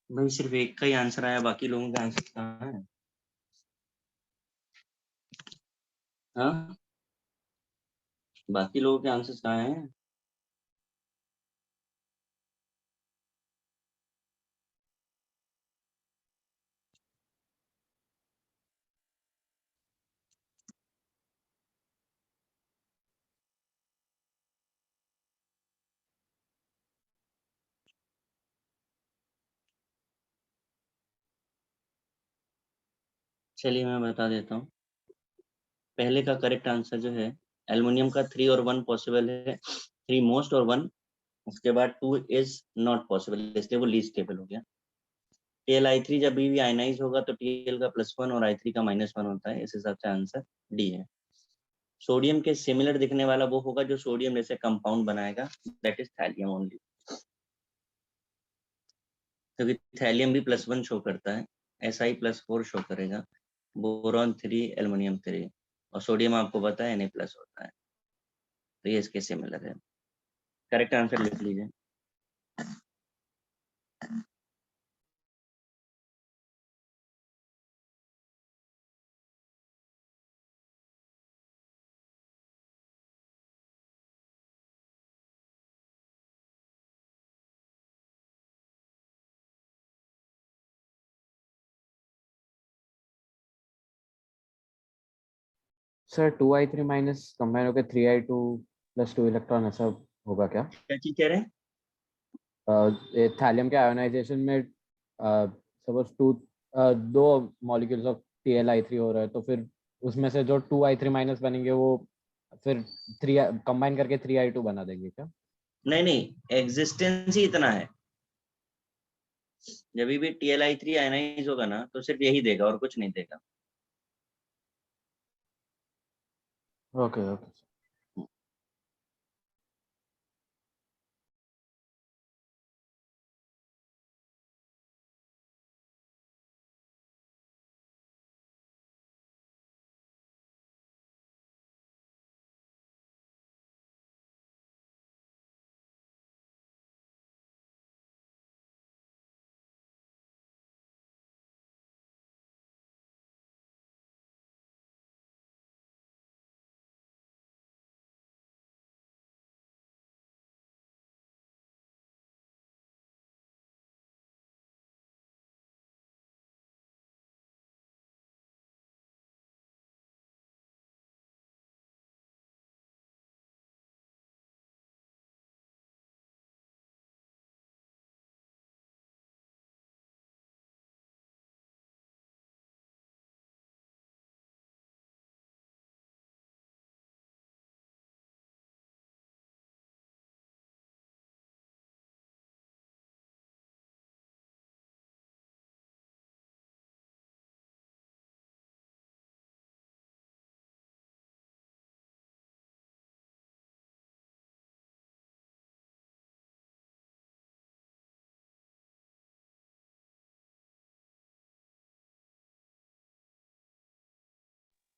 भाई सिर्फ एक का ही आंसर आया, बाकी लोगों के आंसर कहाँ है? हाँ, बाकी लोगों के आंसर्स कहाँ हैं? चलिए मैं बता देता हूँ। पहले का करेक्ट आंसर जो है, एल्युमिनियम का 3 और 1 पॉसिबल है, 3 मोस्ट और 1, उसके बाद 2 इज नॉट पॉसिबल, इसलिए वो लीस्ट स्टेबल हो गया। TlI3 जब भी आयनाइज होगा तो Tl का +1 और I3 का -1 होता है, इस हिसाब से आंसर डी है। सोडियम के सिमिलर दिखने वाला वो होगा जो सोडियम जैसे कंपाउंड बनाएगा, दैट इज थैलियम ओनली, क्योंकि थैलियम भी +1 शो करता है, Si+4 शो करेगा, बोरॉन 3, एल्युमिनियम 3, और सोडियम आपको पता है Na+ होता है, तो ये इसके सिमिलर है। करेक्ट आंसर लिख लीजिए। सर 2I3 माइनस कंबाइन होकर 3I2 + 2 इलेक्ट्रॉन, ऐसा होगा क्या? क्या चीज कह रहे हैं? थैलियम के आयोनाइजेशन में सपोज दो मॉलिक्यूल्स ऑफ TlI3 हो रहा है, तो फिर उसमें से जो 2I3 माइनस बनेंगे वो फिर 3 कंबाइन करके 3I2 बना देंगे क्या? नहीं नहीं, एग्जिस्टेंस ही इतना है। जब भी TlI3 आयनाइज होगा ना तो सिर्फ यही देगा और कुछ नहीं देगा। Okay okay.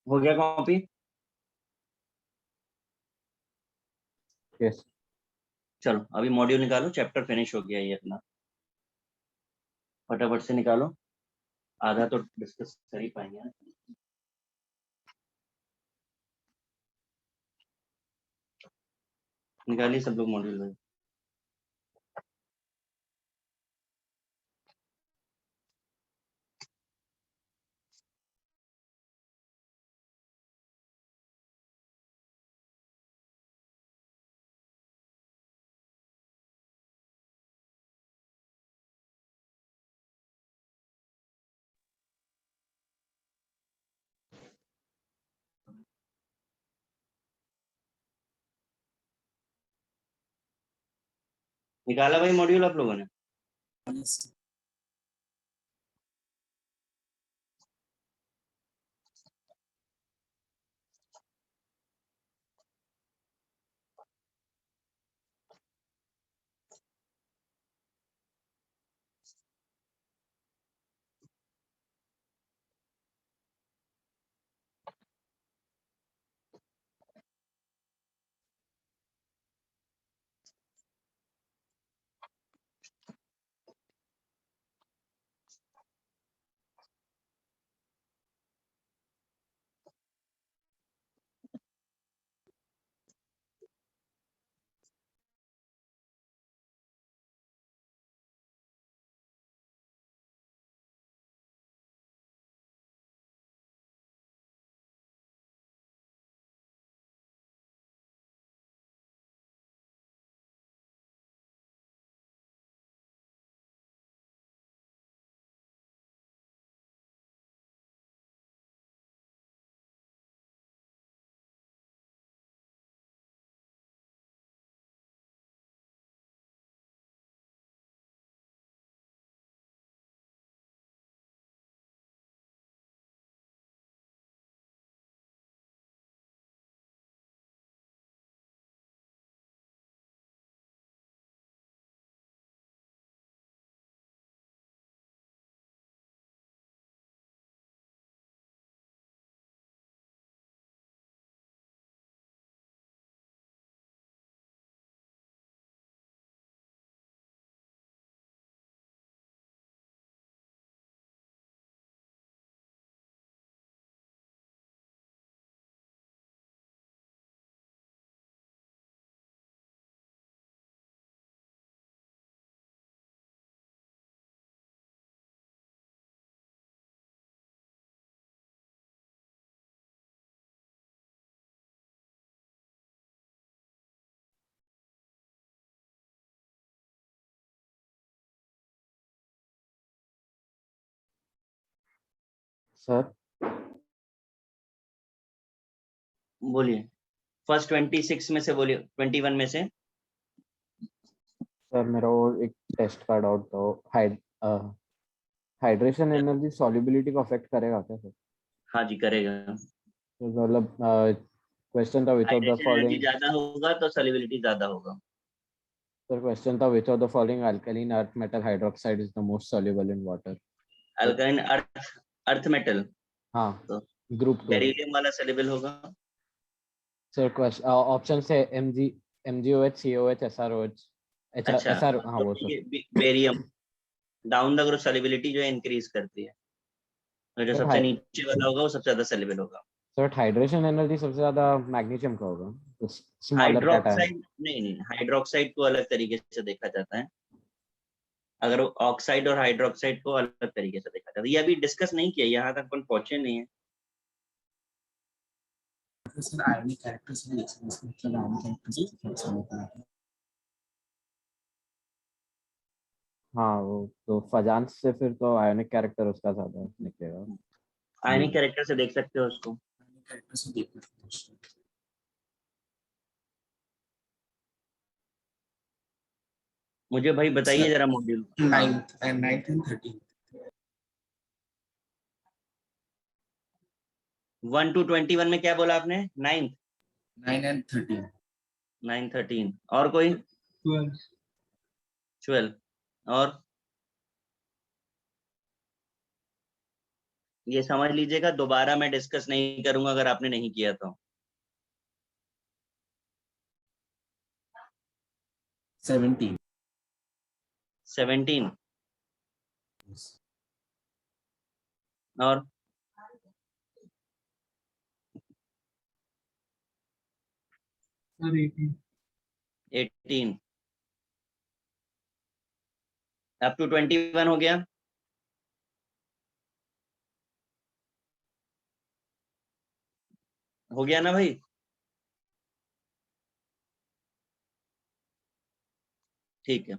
हो गया कॉपी? यस। चलो अभी मॉड्यूल निकालो, चैप्टर फिनिश हो गया ये अपना, फटाफट से निकालो, आधा तो डिस्कस कर ही पाएंगे ना। निकालिए सब लोग मॉड्यूल में। निकाला भाई मॉड्यूल आप लोगों ने? सर बोलिए, फर्स्ट 26 में से बोलिए, 21 में से। सर मेरा वो एक टेस्ट का डाउट था, हाइड्रेशन एनर्जी सॉल्युबिलिटी को अफेक्ट करेगा क्या सर? हाँ जी, करेगा। तो मतलब क्वेश्चन था which of the hydration energy following, ज्यादा होगा तो सॉल्युबिलिटी ज्यादा होगा। सर क्वेश्चन था which of the following alkaline earth metal hydroxide is the most soluble in water? Alkyne earth metal हाँ, तो ग्रुप 2 में। बेरिलियम वाला सॉल्युबल होगा। सर क्वेश्चन ऑप्शन से MgOH COH SROH अच्छा, SR, हाँ तो वो ठीक सर। है, barium down the group solubility जो है इंक्रीज करती है, और जो सर सबसे नीचे वाला होगा वो सबसे ज्यादा सॉल्युबल होगा। सर हाइड्रेशन एनर्जी सबसे ज्यादा मैग्नीशियम का होगा, तो स्मॉलर कैटायन। हाइड्रोक्साइड नहीं, हाइड्रोक्साइड को अलग तरीके से देखा जाता है। अगर ऑक्साइड और हाइड्रोक्साइड को अलग तरीके से देखा जाता है, ये अभी डिस्कस नहीं किया, यहाँ तक अपन पहुंचे नहीं है। सर आयनिक कैरेक्टर्स भी मतलब आयनिक कैरेक्टर्स हाँ वो तो फजान से फिर तो आयोनिक कैरेक्टर उसका ज्यादा निकलेगा। आयनिक कैरेक्टर से देख सकते हो उसको। कैरेक्टर्स देखना मुझे भाई बताइए जरा मॉड्यूल। हाँ, 9th and 13th 1 to 21 में क्या बोला आपने? 9th 9 and 13 9 13 और कोई? 12 और ये समझ लीजिएगा, दोबारा मैं डिस्कस नहीं करूंगा अगर आपने नहीं किया तो। 17 17 और 18 अप टू 21 हो गया। हो गया ना भाई? ठीक है,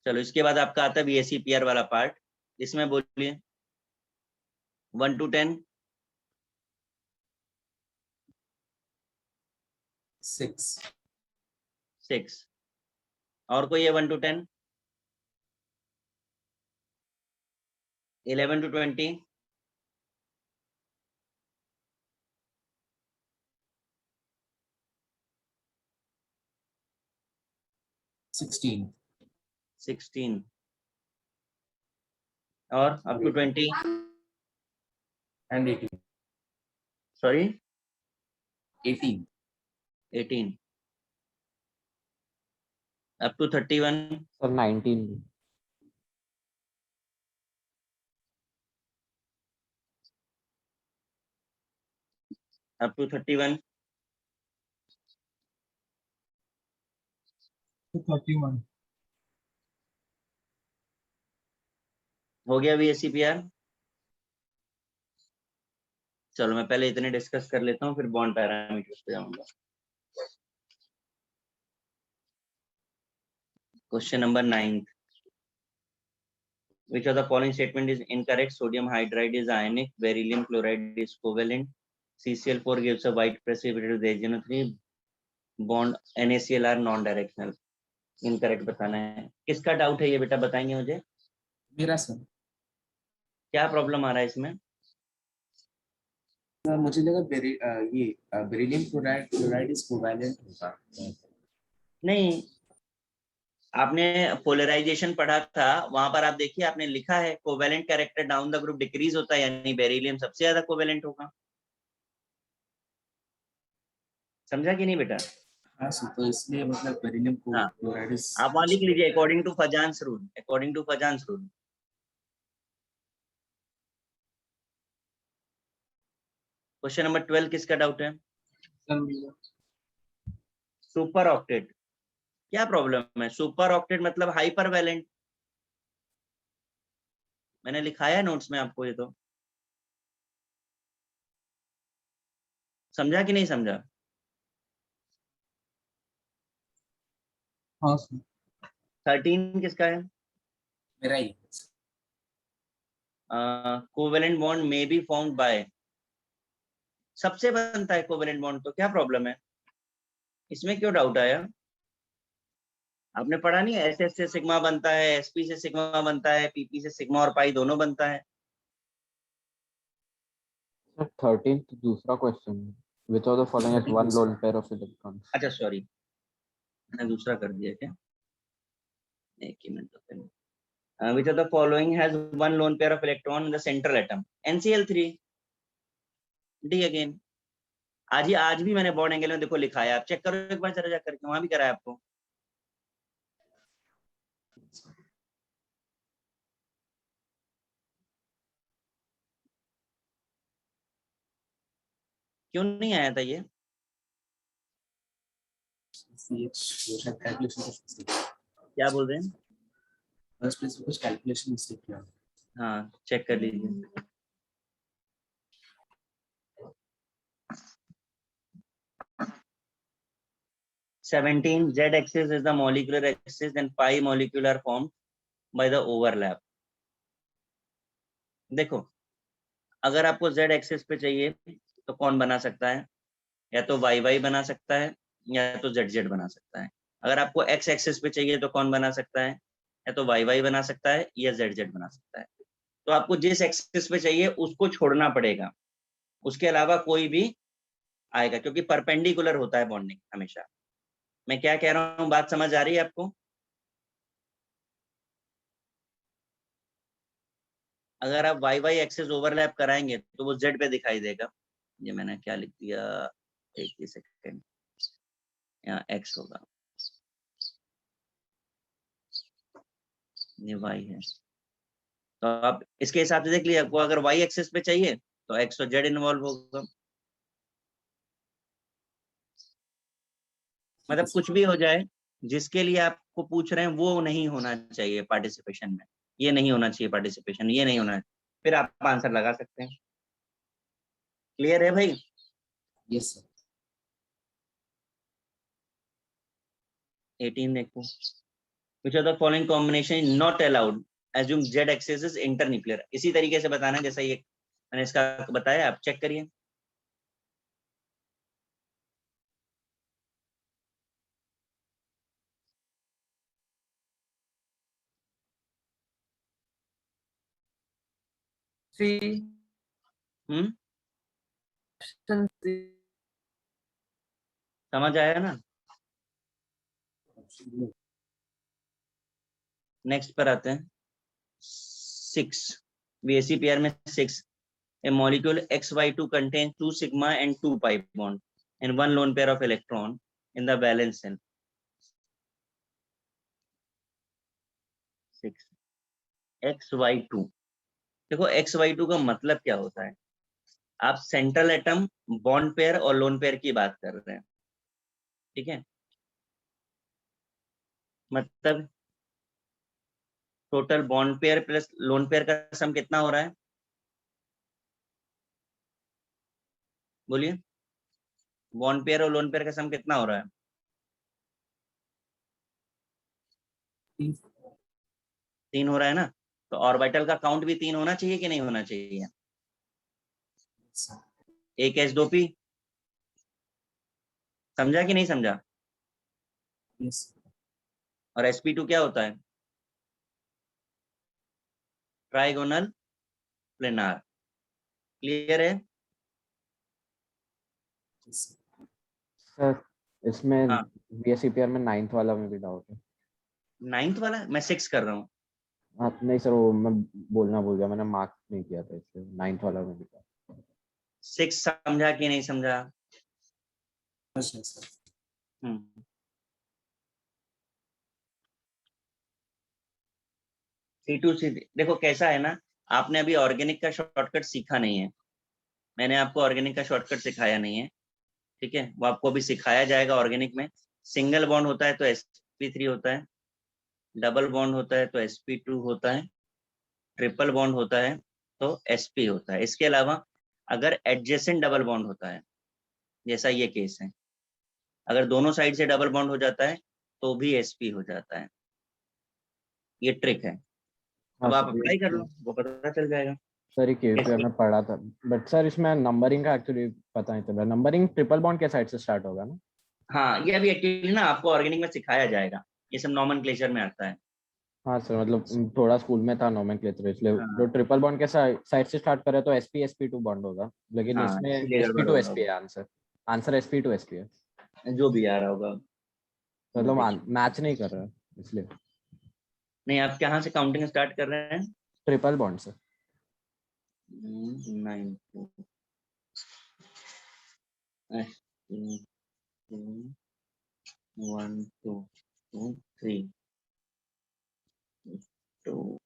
चलो इसके बाद आपका आता है VSEPR वाला पार्ट। इसमें बोलिए 1 to 10। 6 6 और कोई है 1 to 10? 11 to 20? 16 16 और up to 20? and 18. Sorry, 18. 18. Up to 31? Sir 19 भी। Up to 31? To 31. हो गया VSCPR? चलो मैं पहले इतने डिस्कस कर लेता हूँ, फिर बॉन्ड पैरामीटर्स पे जाऊंगा। Question number 9, which of the following statement is incorrect? Sodium hydride is ionic, beryllium chloride is covalent, CCl4 gives a white precipitated region 3, bond NaCl are non-directional. Incorrect बताना है। किसका doubt है ये बेटा, बताएंगे मुझे? मेरा सर। क्या प्रॉब्लम आ रहा है इसमें? मुझे लगा बेरिलियम क्लोराइड इज कोवैलेंट होगा। नहीं, आपने पोलराइजेशन पढ़ा था, वहां पर आप देखिए आपने लिखा है covalent character down the group decrease होता है, यानी बेरिलियम सबसे ज्यादा कोवेलेंट होगा। समझा कि नहीं बेटा? हाँ सर, तो इसलिए मतलब बेरिलियम हाँ, क्लोराइड इज। आप वहां लिख लीजिए according to Fajans rule, according to Fajans rule. Question number 12 किसका डाउट है? Super octet. क्या प्रॉब्लम है? सुपर ऑक्टेट मतलब हाइपर वैलेंट। मैंने लिखाया नोट्स में आपको, ये तो समझा कि नहीं समझा? हाँ सर। 13 किसका है? मेरा ही। Covalent bond may be formed by, सबसे बनता है कोवेलेंट बॉन्ड, तो क्या प्रॉब्लम है? इसमें क्यों डाउट आया? आपने पढ़ा नहीं, SS से सिग्मा बनता है, SP से सिग्मा बनता है, PP से सिग्मा और पाई दोनों बनता है। सर 13 तो दूसरा क्वेश्चन है। Which of the following has one lone pair of electrons? अच्छा सॉरी, मैंने दूसरा कर दिया क्या? एक ही मिनट तो पहले। Which of the following has one lone pair of electron in the central atom? NCl3. D again. आज भी मैंने बॉन्ड एंगल में देखो लिखा है, आप चेक करो एक बार जरा जा करके, वहां भी करा है आपको। क्यों नहीं आया था ये? क्या बोल रहे हैं? फर्स्ट प्लेस पे कुछ कैलकुलेशन मिस्टेक किया। हाँ, चेक कर लीजिए। Z axis is the molecular axis and pi molecular formed by the overlap. देखो, अगर आपको Z एक्सिस पे चाहिए तो कौन बना सकता है? या तो YY बना सकता है या तो ZZ बना सकता है। अगर आपको X एक्सिस पे चाहिए तो कौन बना सकता है? या तो YY बना सकता है या ZZ बना सकता है। तो आपको जिस एक्सिस पे चाहिए उसको छोड़ना पड़ेगा, उसके अलावा कोई भी आएगा, क्योंकि परपेंडिकुलर होता है बॉन्डिंग हमेशा। मैं क्या कह रहा हूँ, बात समझ आ रही है आपको? अगर आप YY एक्सिस ओवरलैप कराएंगे तो वो Z पे दिखाई देगा। ये मैंने क्या लिख दिया, एक ही सेकंड, यहाँ X होगा, ये Y है। तो आप इसके हिसाब से देख लीजिए, आपको अगर Y एक्सिस पे चाहिए तो X और Z इन्वॉल्व होगा। मतलब कुछ भी हो जाए, जिसके लिए आपको पूछ रहे हैं वो नहीं होना चाहिए पार्टिसिपेशन में, ये नहीं होना चाहिए पार्टिसिपेशन, ये नहीं होना चाहिए, फिर आप आंसर लगा सकते हैं। क्लियर है भाई? Yes sir. 18 देखो, which of the following combination is not allowed? Assume Z axis is internuclear. इसी तरीके से बताना जैसा ये मैंने इसका बताया, आप चेक करिए। हम्म, समझ आया ना? नेक्स्ट पर आते हैं 6, VSEPR में 6, a molecule XY2 contains 2 sigma and 2 pi bond and 1 lone pair of electron in the valence shell. 6 XY2, देखो XY2 का मतलब क्या होता है? आप सेंट्रल एटम, बॉन्ड पेयर और लोन पेयर की बात कर रहे हैं, ठीक है? मतलब total bond pair plus lone pair का सम कितना हो रहा है? बोलिए, बॉन्ड पेयर और लोन पेयर का सम कितना हो रहा है? 3 हो रहा है ना? तो ऑर्बिटल का काउंट भी 3 होना चाहिए कि नहीं होना चाहिए? एक S2P, समझा कि नहीं समझा? और sp2 क्या होता है? Trigonal planar. क्लियर है? सर इसमें हाँ, VSEPR में 9th वाला में भी डाउट है। 9th वाला मैं 6 कर रहा हूँ। हाँ नहीं सर, वो मैं बोलना भूल गया, मैंने मार्क नहीं किया था इसलिए 9th वाला में भी था। 6 समझा कि नहीं समझा? C2C देखो कैसा है ना, आपने अभी ऑर्गेनिक का शॉर्टकट सीखा नहीं है, मैंने आपको ऑर्गेनिक का शॉर्टकट सिखाया नहीं है, ठीक है? वो आपको अभी सिखाया जाएगा। ऑर्गेनिक में सिंगल बॉन्ड होता है तो sp3 होता है, डबल बॉन्ड होता है तो sp2 होता है, ट्रिपल बॉन्ड होता है तो sp होता है। इसके अलावा अगर एडजेसेंट डबल बॉन्ड होता है, जैसा ये केस है, अगर दोनों साइड से डबल बॉन्ड हो जाता है तो भी sp हो जाता है। ये ट्रिक है, हाँ अब आप सर ये अप्लाई कर लो, वो पता चल जाएगा। सर ये KVPR में पढ़ा था, बट सर इसमें नंबरिंग का एक्चुअली पता नहीं चल रहा। नंबरिंग ट्रिपल बॉन्ड के साइड से स्टार्ट होगा ना? हाँ, ये अभी एक्चुअली ना आपको ऑर्गेनिक में सिखाया जाएगा, ये सब नॉमेनक्लेचर में आता है। हाँ सर, मतलब थोड़ा स्कूल में था नोमेनक्लेचर, इसलिए जो हाँ ट्रिपल बॉन्ड के साइड से स्टार्ट करे तो sp2 बॉन्ड होगा, लेकिन हाँ, इसमें इसीलिए गड़बड़ sp2 होगा, sp है आंसर। आंसर sp2 sp है, जो भी आ रहा होगा। मतलब मैच नहीं कर रहा है इसलिए। नहीं, आप कहाँ से काउंटिंग स्टार्ट कर रहे हैं? ट्रिपल बॉन्ड से। 9 2 1 2 2 3 2।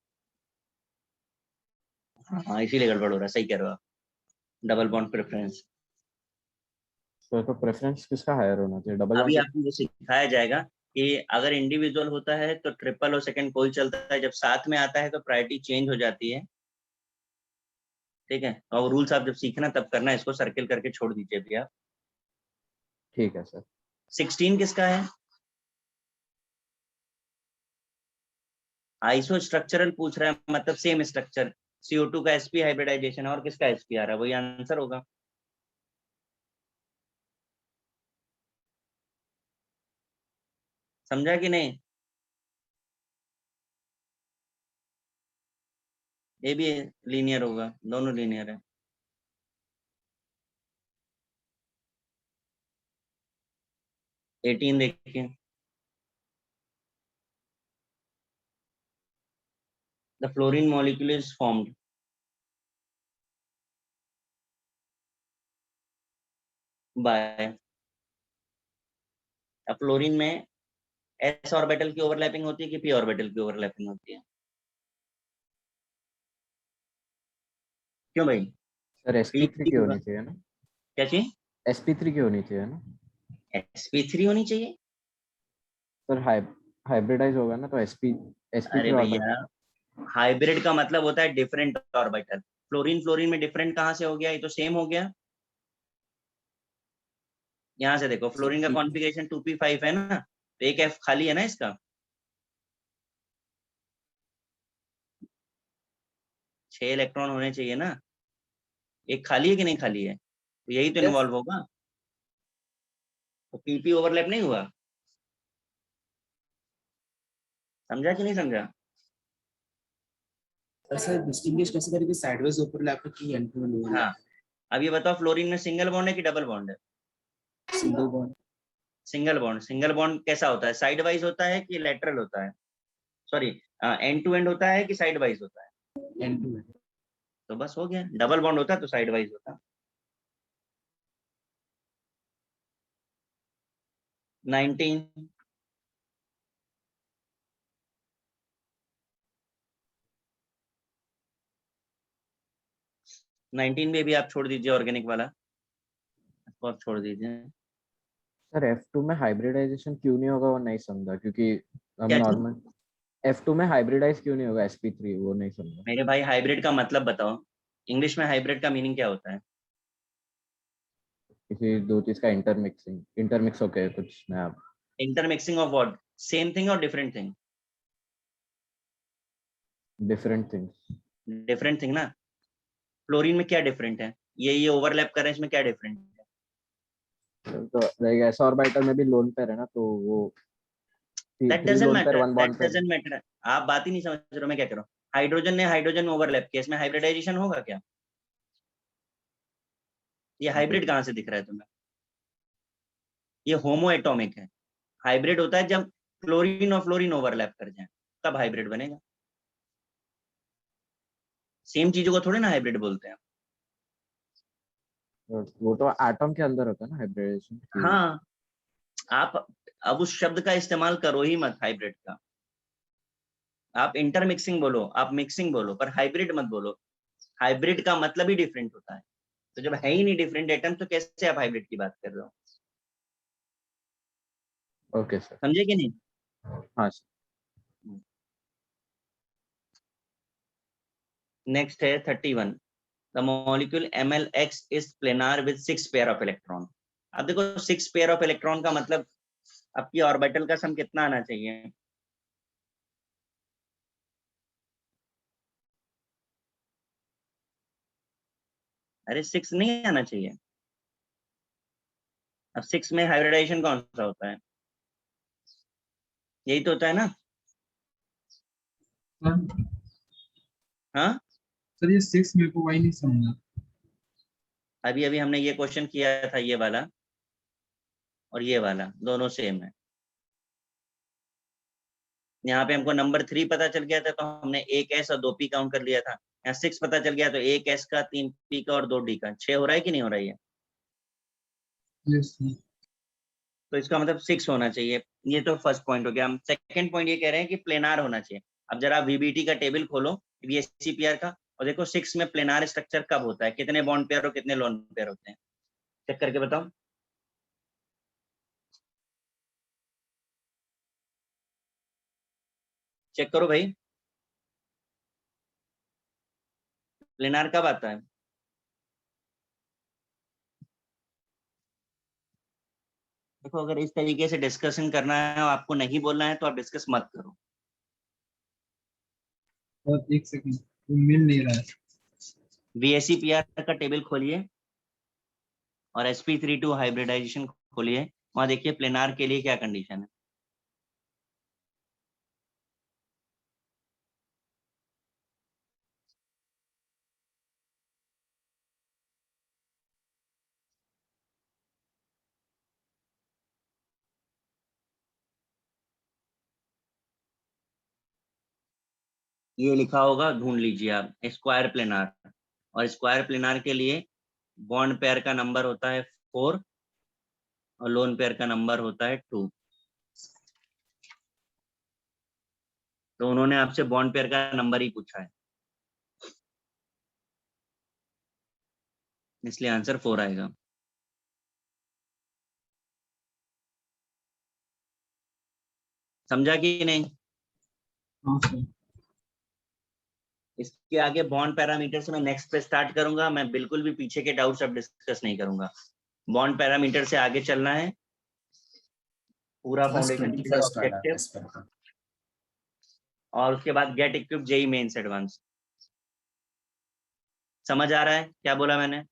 हाँ, इसीलिए गड़बड़ हो रहा है, सही कह रहे हो आप, डबल बॉन्ड प्रेफरेंस। तो प्रेफरेंस किसका हायर होना चाहिए, डबल अभी बॉन्ड के? आपको ये सिखाया जाएगा कि अगर इंडिविजुअल होता है तो ट्रिपल और सेकंड कोई चलता है, जब साथ में आता है तो प्रायोरिटी चेंज हो जाती है, ठीक है? और रूल्स आप जब सीखना तब करना, इसको सर्किल करके छोड़ दीजिए भैया। ठीक है सर। 16 किसका है? आइसो स्ट्रक्चरल पूछ रहा है, मतलब सेम स्ट्रक्चर, CO2 का sp हाइब्रिडाइजेशन, और किसका sp आ रहा है, वही आंसर होगा। समझा कि नहीं? ये भी लीनियर होगा, दोनों लीनियर है। एटीन देखिए, the fluorine molecule is formed by, अब फ्लोरीन में s ऑर्बिटल की ओवरलैपिंग होती है कि p ऑर्बिटल की ओवरलैपिंग होती है? क्यों भाई? सर p sp3 की होगा, होनी चाहिए ना? क्या चाहिए? sp3 की होनी चाहिए ना? sp3 होनी चाहिए। सर हाइब्रिडाइज होगा ना, तो अरे sp3 भैया, ऑर्बिटल। हाइब्रिड का मतलब होता है डिफरेंट ऑर्बिटल, फ्लोरीन फ्लोरीन में डिफरेंट कहाँ से हो गया? ये तो सेम हो गया। यहाँ से देखो, फ्लोरीन का कॉन्फ़िगरेशन 2p5 है ना, तो एक f खाली है ना इसका, 6 इलेक्ट्रॉन होने चाहिए ना, एक खाली है कि नहीं खाली है? तो यही तो इन्वॉल्व होगा, तो pp ओवरलैप नहीं हुआ। समझा कि नहीं समझा? सर डिस्टिंग्विश कैसे करें कि साइडवेज ओवरलैप की N2 में हाँ, अब ये बताओ फ्लोरीन में सिंगल बॉन्ड है कि डबल बॉन्ड है? सिंगल बॉन्ड सिंगल बॉन्ड कैसा होता है? साइड वाइज होता है कि लेटरल होता है? सॉरी, एंड टू एंड होता है कि साइड वाइज होता है? N2 है। तो बस हो गया, डबल बॉन्ड होता तो साइड वाइज होता। 19 में भी आप छोड़ दीजिए ऑर्गेनिक वाला, इसको आप छोड़ दीजिए। सर F2 में हाइब्रिडाइजेशन क्यों नहीं होगा वो नहीं समझा, क्योंकि हम क्या चीज? नॉर्मल F2 में हाइब्रिडाइज क्यों नहीं होगा sp3, वो नहीं समझा। मेरे भाई हाइब्रिड का मतलब बताओ, इंग्लिश में हाइब्रिड का मीनिंग क्या होता है? किसी दो चीज का इंटरमिक्स होके कुछ नया। Intermixing of what? Same thing और different thing? Different things. Different thing ना। फ्लोरीन में क्या डिफरेंट है? ये ओवरलैप कर रहे हैं, इसमें क्या डिफरेंट है? तो लाइक s ऑर्बिटल में भी लोन पेयर है ना, तो वो that 3 doesn't lone pair matter, 1 that bond pair. Doesn't matter. आप बात ही नहीं समझ रहे हो, मैं क्या कर रहा हूँ। हाइड्रोजन ने हाइड्रोजन ओवरलैप किया, इसमें हाइब्रिडाइजेशन होगा क्या? ये हाइब्रिड कहाँ से दिख रहा है तुम्हें? ये होमो एटॉमिक है। हाइब्रिड होता है जब फ्लोरीन और फ्लोरीन ओवरलैप कर जाए, तब हाइब्रिड बनेगा। सेम चीजों को थोड़ी ना हाइब्रिड बोलते हैं। वो तो एटम के अंदर होता है ना हाइब्रिडाइजेशन। हाँ, आप अब उस शब्द का इस्तेमाल करो ही मत हाइब्रिड का। आप इंटरमिक्सिंग बोलो, आप मिक्सिंग बोलो, पर हाइब्रिड मत बोलो। हाइब्रिड का मतलब ही डिफरेंट होता है। तो जब है ही नहीं डिफरेंट एटम, तो कैसे आप हाइब्रिड की बात कर रहे हो? Okay sir. समझे कि नहीं? हाँ सर। नेक्स्ट है 31। The molecule MlX is planar with 6 pair of electron. अब देखो 6 पेयर ऑफ इलेक्ट्रॉन का मतलब आपकी ऑर्बिटल का सम कितना आना चाहिए? अरे 6 नहीं आना चाहिए। अब 6 में हाइब्रिडाइजेशन कौन सा होता है? यही तो होता है ना। सर हाँ, सर ये 6 मेरे को वही नहीं समझा। अभी अभी हमने ये क्वेश्चन किया था, ये वाला और ये वाला दोनों सेम है। यहाँ पे हमको नंबर 3 पता चल गया था, तो हमने 1 S और 2 P काउंट कर लिया था। यहाँ 6 पता चल गया, तो 1 S का, 3 P का और 2 D का। 6 हो रहा है कि नहीं हो रहा है? Yes sir. तो इसका मतलब 6 होना चाहिए। ये तो फर्स्ट पॉइंट हो गया। हम सेकंड पॉइंट ये कह रहे हैं कि प्लेनार होना चाहिए। अब जरा VBT का टेबल खोलो, VSCPR का, और देखो 6 में प्लेनार स्ट्रक्चर कब होता है, कितने बॉन्ड पेयर और कितने लोन पेयर होते हैं, चेक करके बताओ। चेक करो भाई, प्लेनार कब आता है? देखो, अगर इस तरीके से डिस्कशन करना है और आपको नहीं बोलना है, तो आप डिस्कस मत करो। सर एक सेकंड, वो मिल नहीं रहा है। VSCPR का टेबल खोलिए और sp32 हाइब्रिडाइजेशन खोलिए, वहां देखिए प्लेनार के लिए क्या कंडीशन है। ये लिखा होगा, ढूंढ लीजिए आप, स्क्वायर प्लेनार। और स्क्वायर प्लेनार के लिए बॉन्ड पेयर का नंबर होता है 4 और लोन पेयर का नंबर होता है 2। तो उन्होंने आपसे बॉन्ड पेयर का नंबर ही पूछा है, इसलिए आंसर 4 आएगा। समझा कि नहीं? हाँ सर। इसके आगे बॉन्ड पैरामीटर से मैं नेक्स्ट पे स्टार्ट करूंगा। मैं बिल्कुल भी पीछे के डाउट्स अब डिस्कस नहीं करूंगा। बॉन्ड पैरामीटर से आगे चलना है, पूरा बस फाउंडेशन 21st वाला ऑब्जेक्टिव, एस पर का। और उसके बाद get equipped JEE mains advance. समझ आ रहा है क्या बोला मैंने?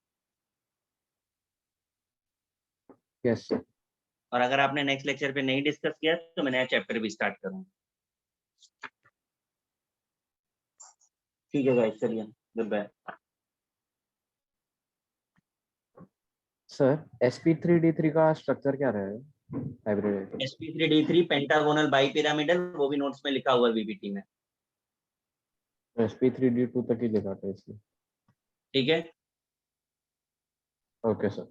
Yes sir. और अगर आपने नेक्स्ट लेक्चर पे नहीं डिस्कस किया, तो मैं नया चैप्टर भी स्टार्ट करूंगा। ठीक है गाइस, चलिए गुड बाय। सर sp3d3 का स्ट्रक्चर क्या रहेगा हाइब्रिड? sp3d3 पेंटागोनल बाइपिरामिडल, वो भी नोट्स में लिखा हुआ है बीपीटी में। sp3d2 तक ही लिखा था इसलिए। ठीक है, ओके सर।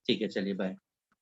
ठीक है, चलिए बाय।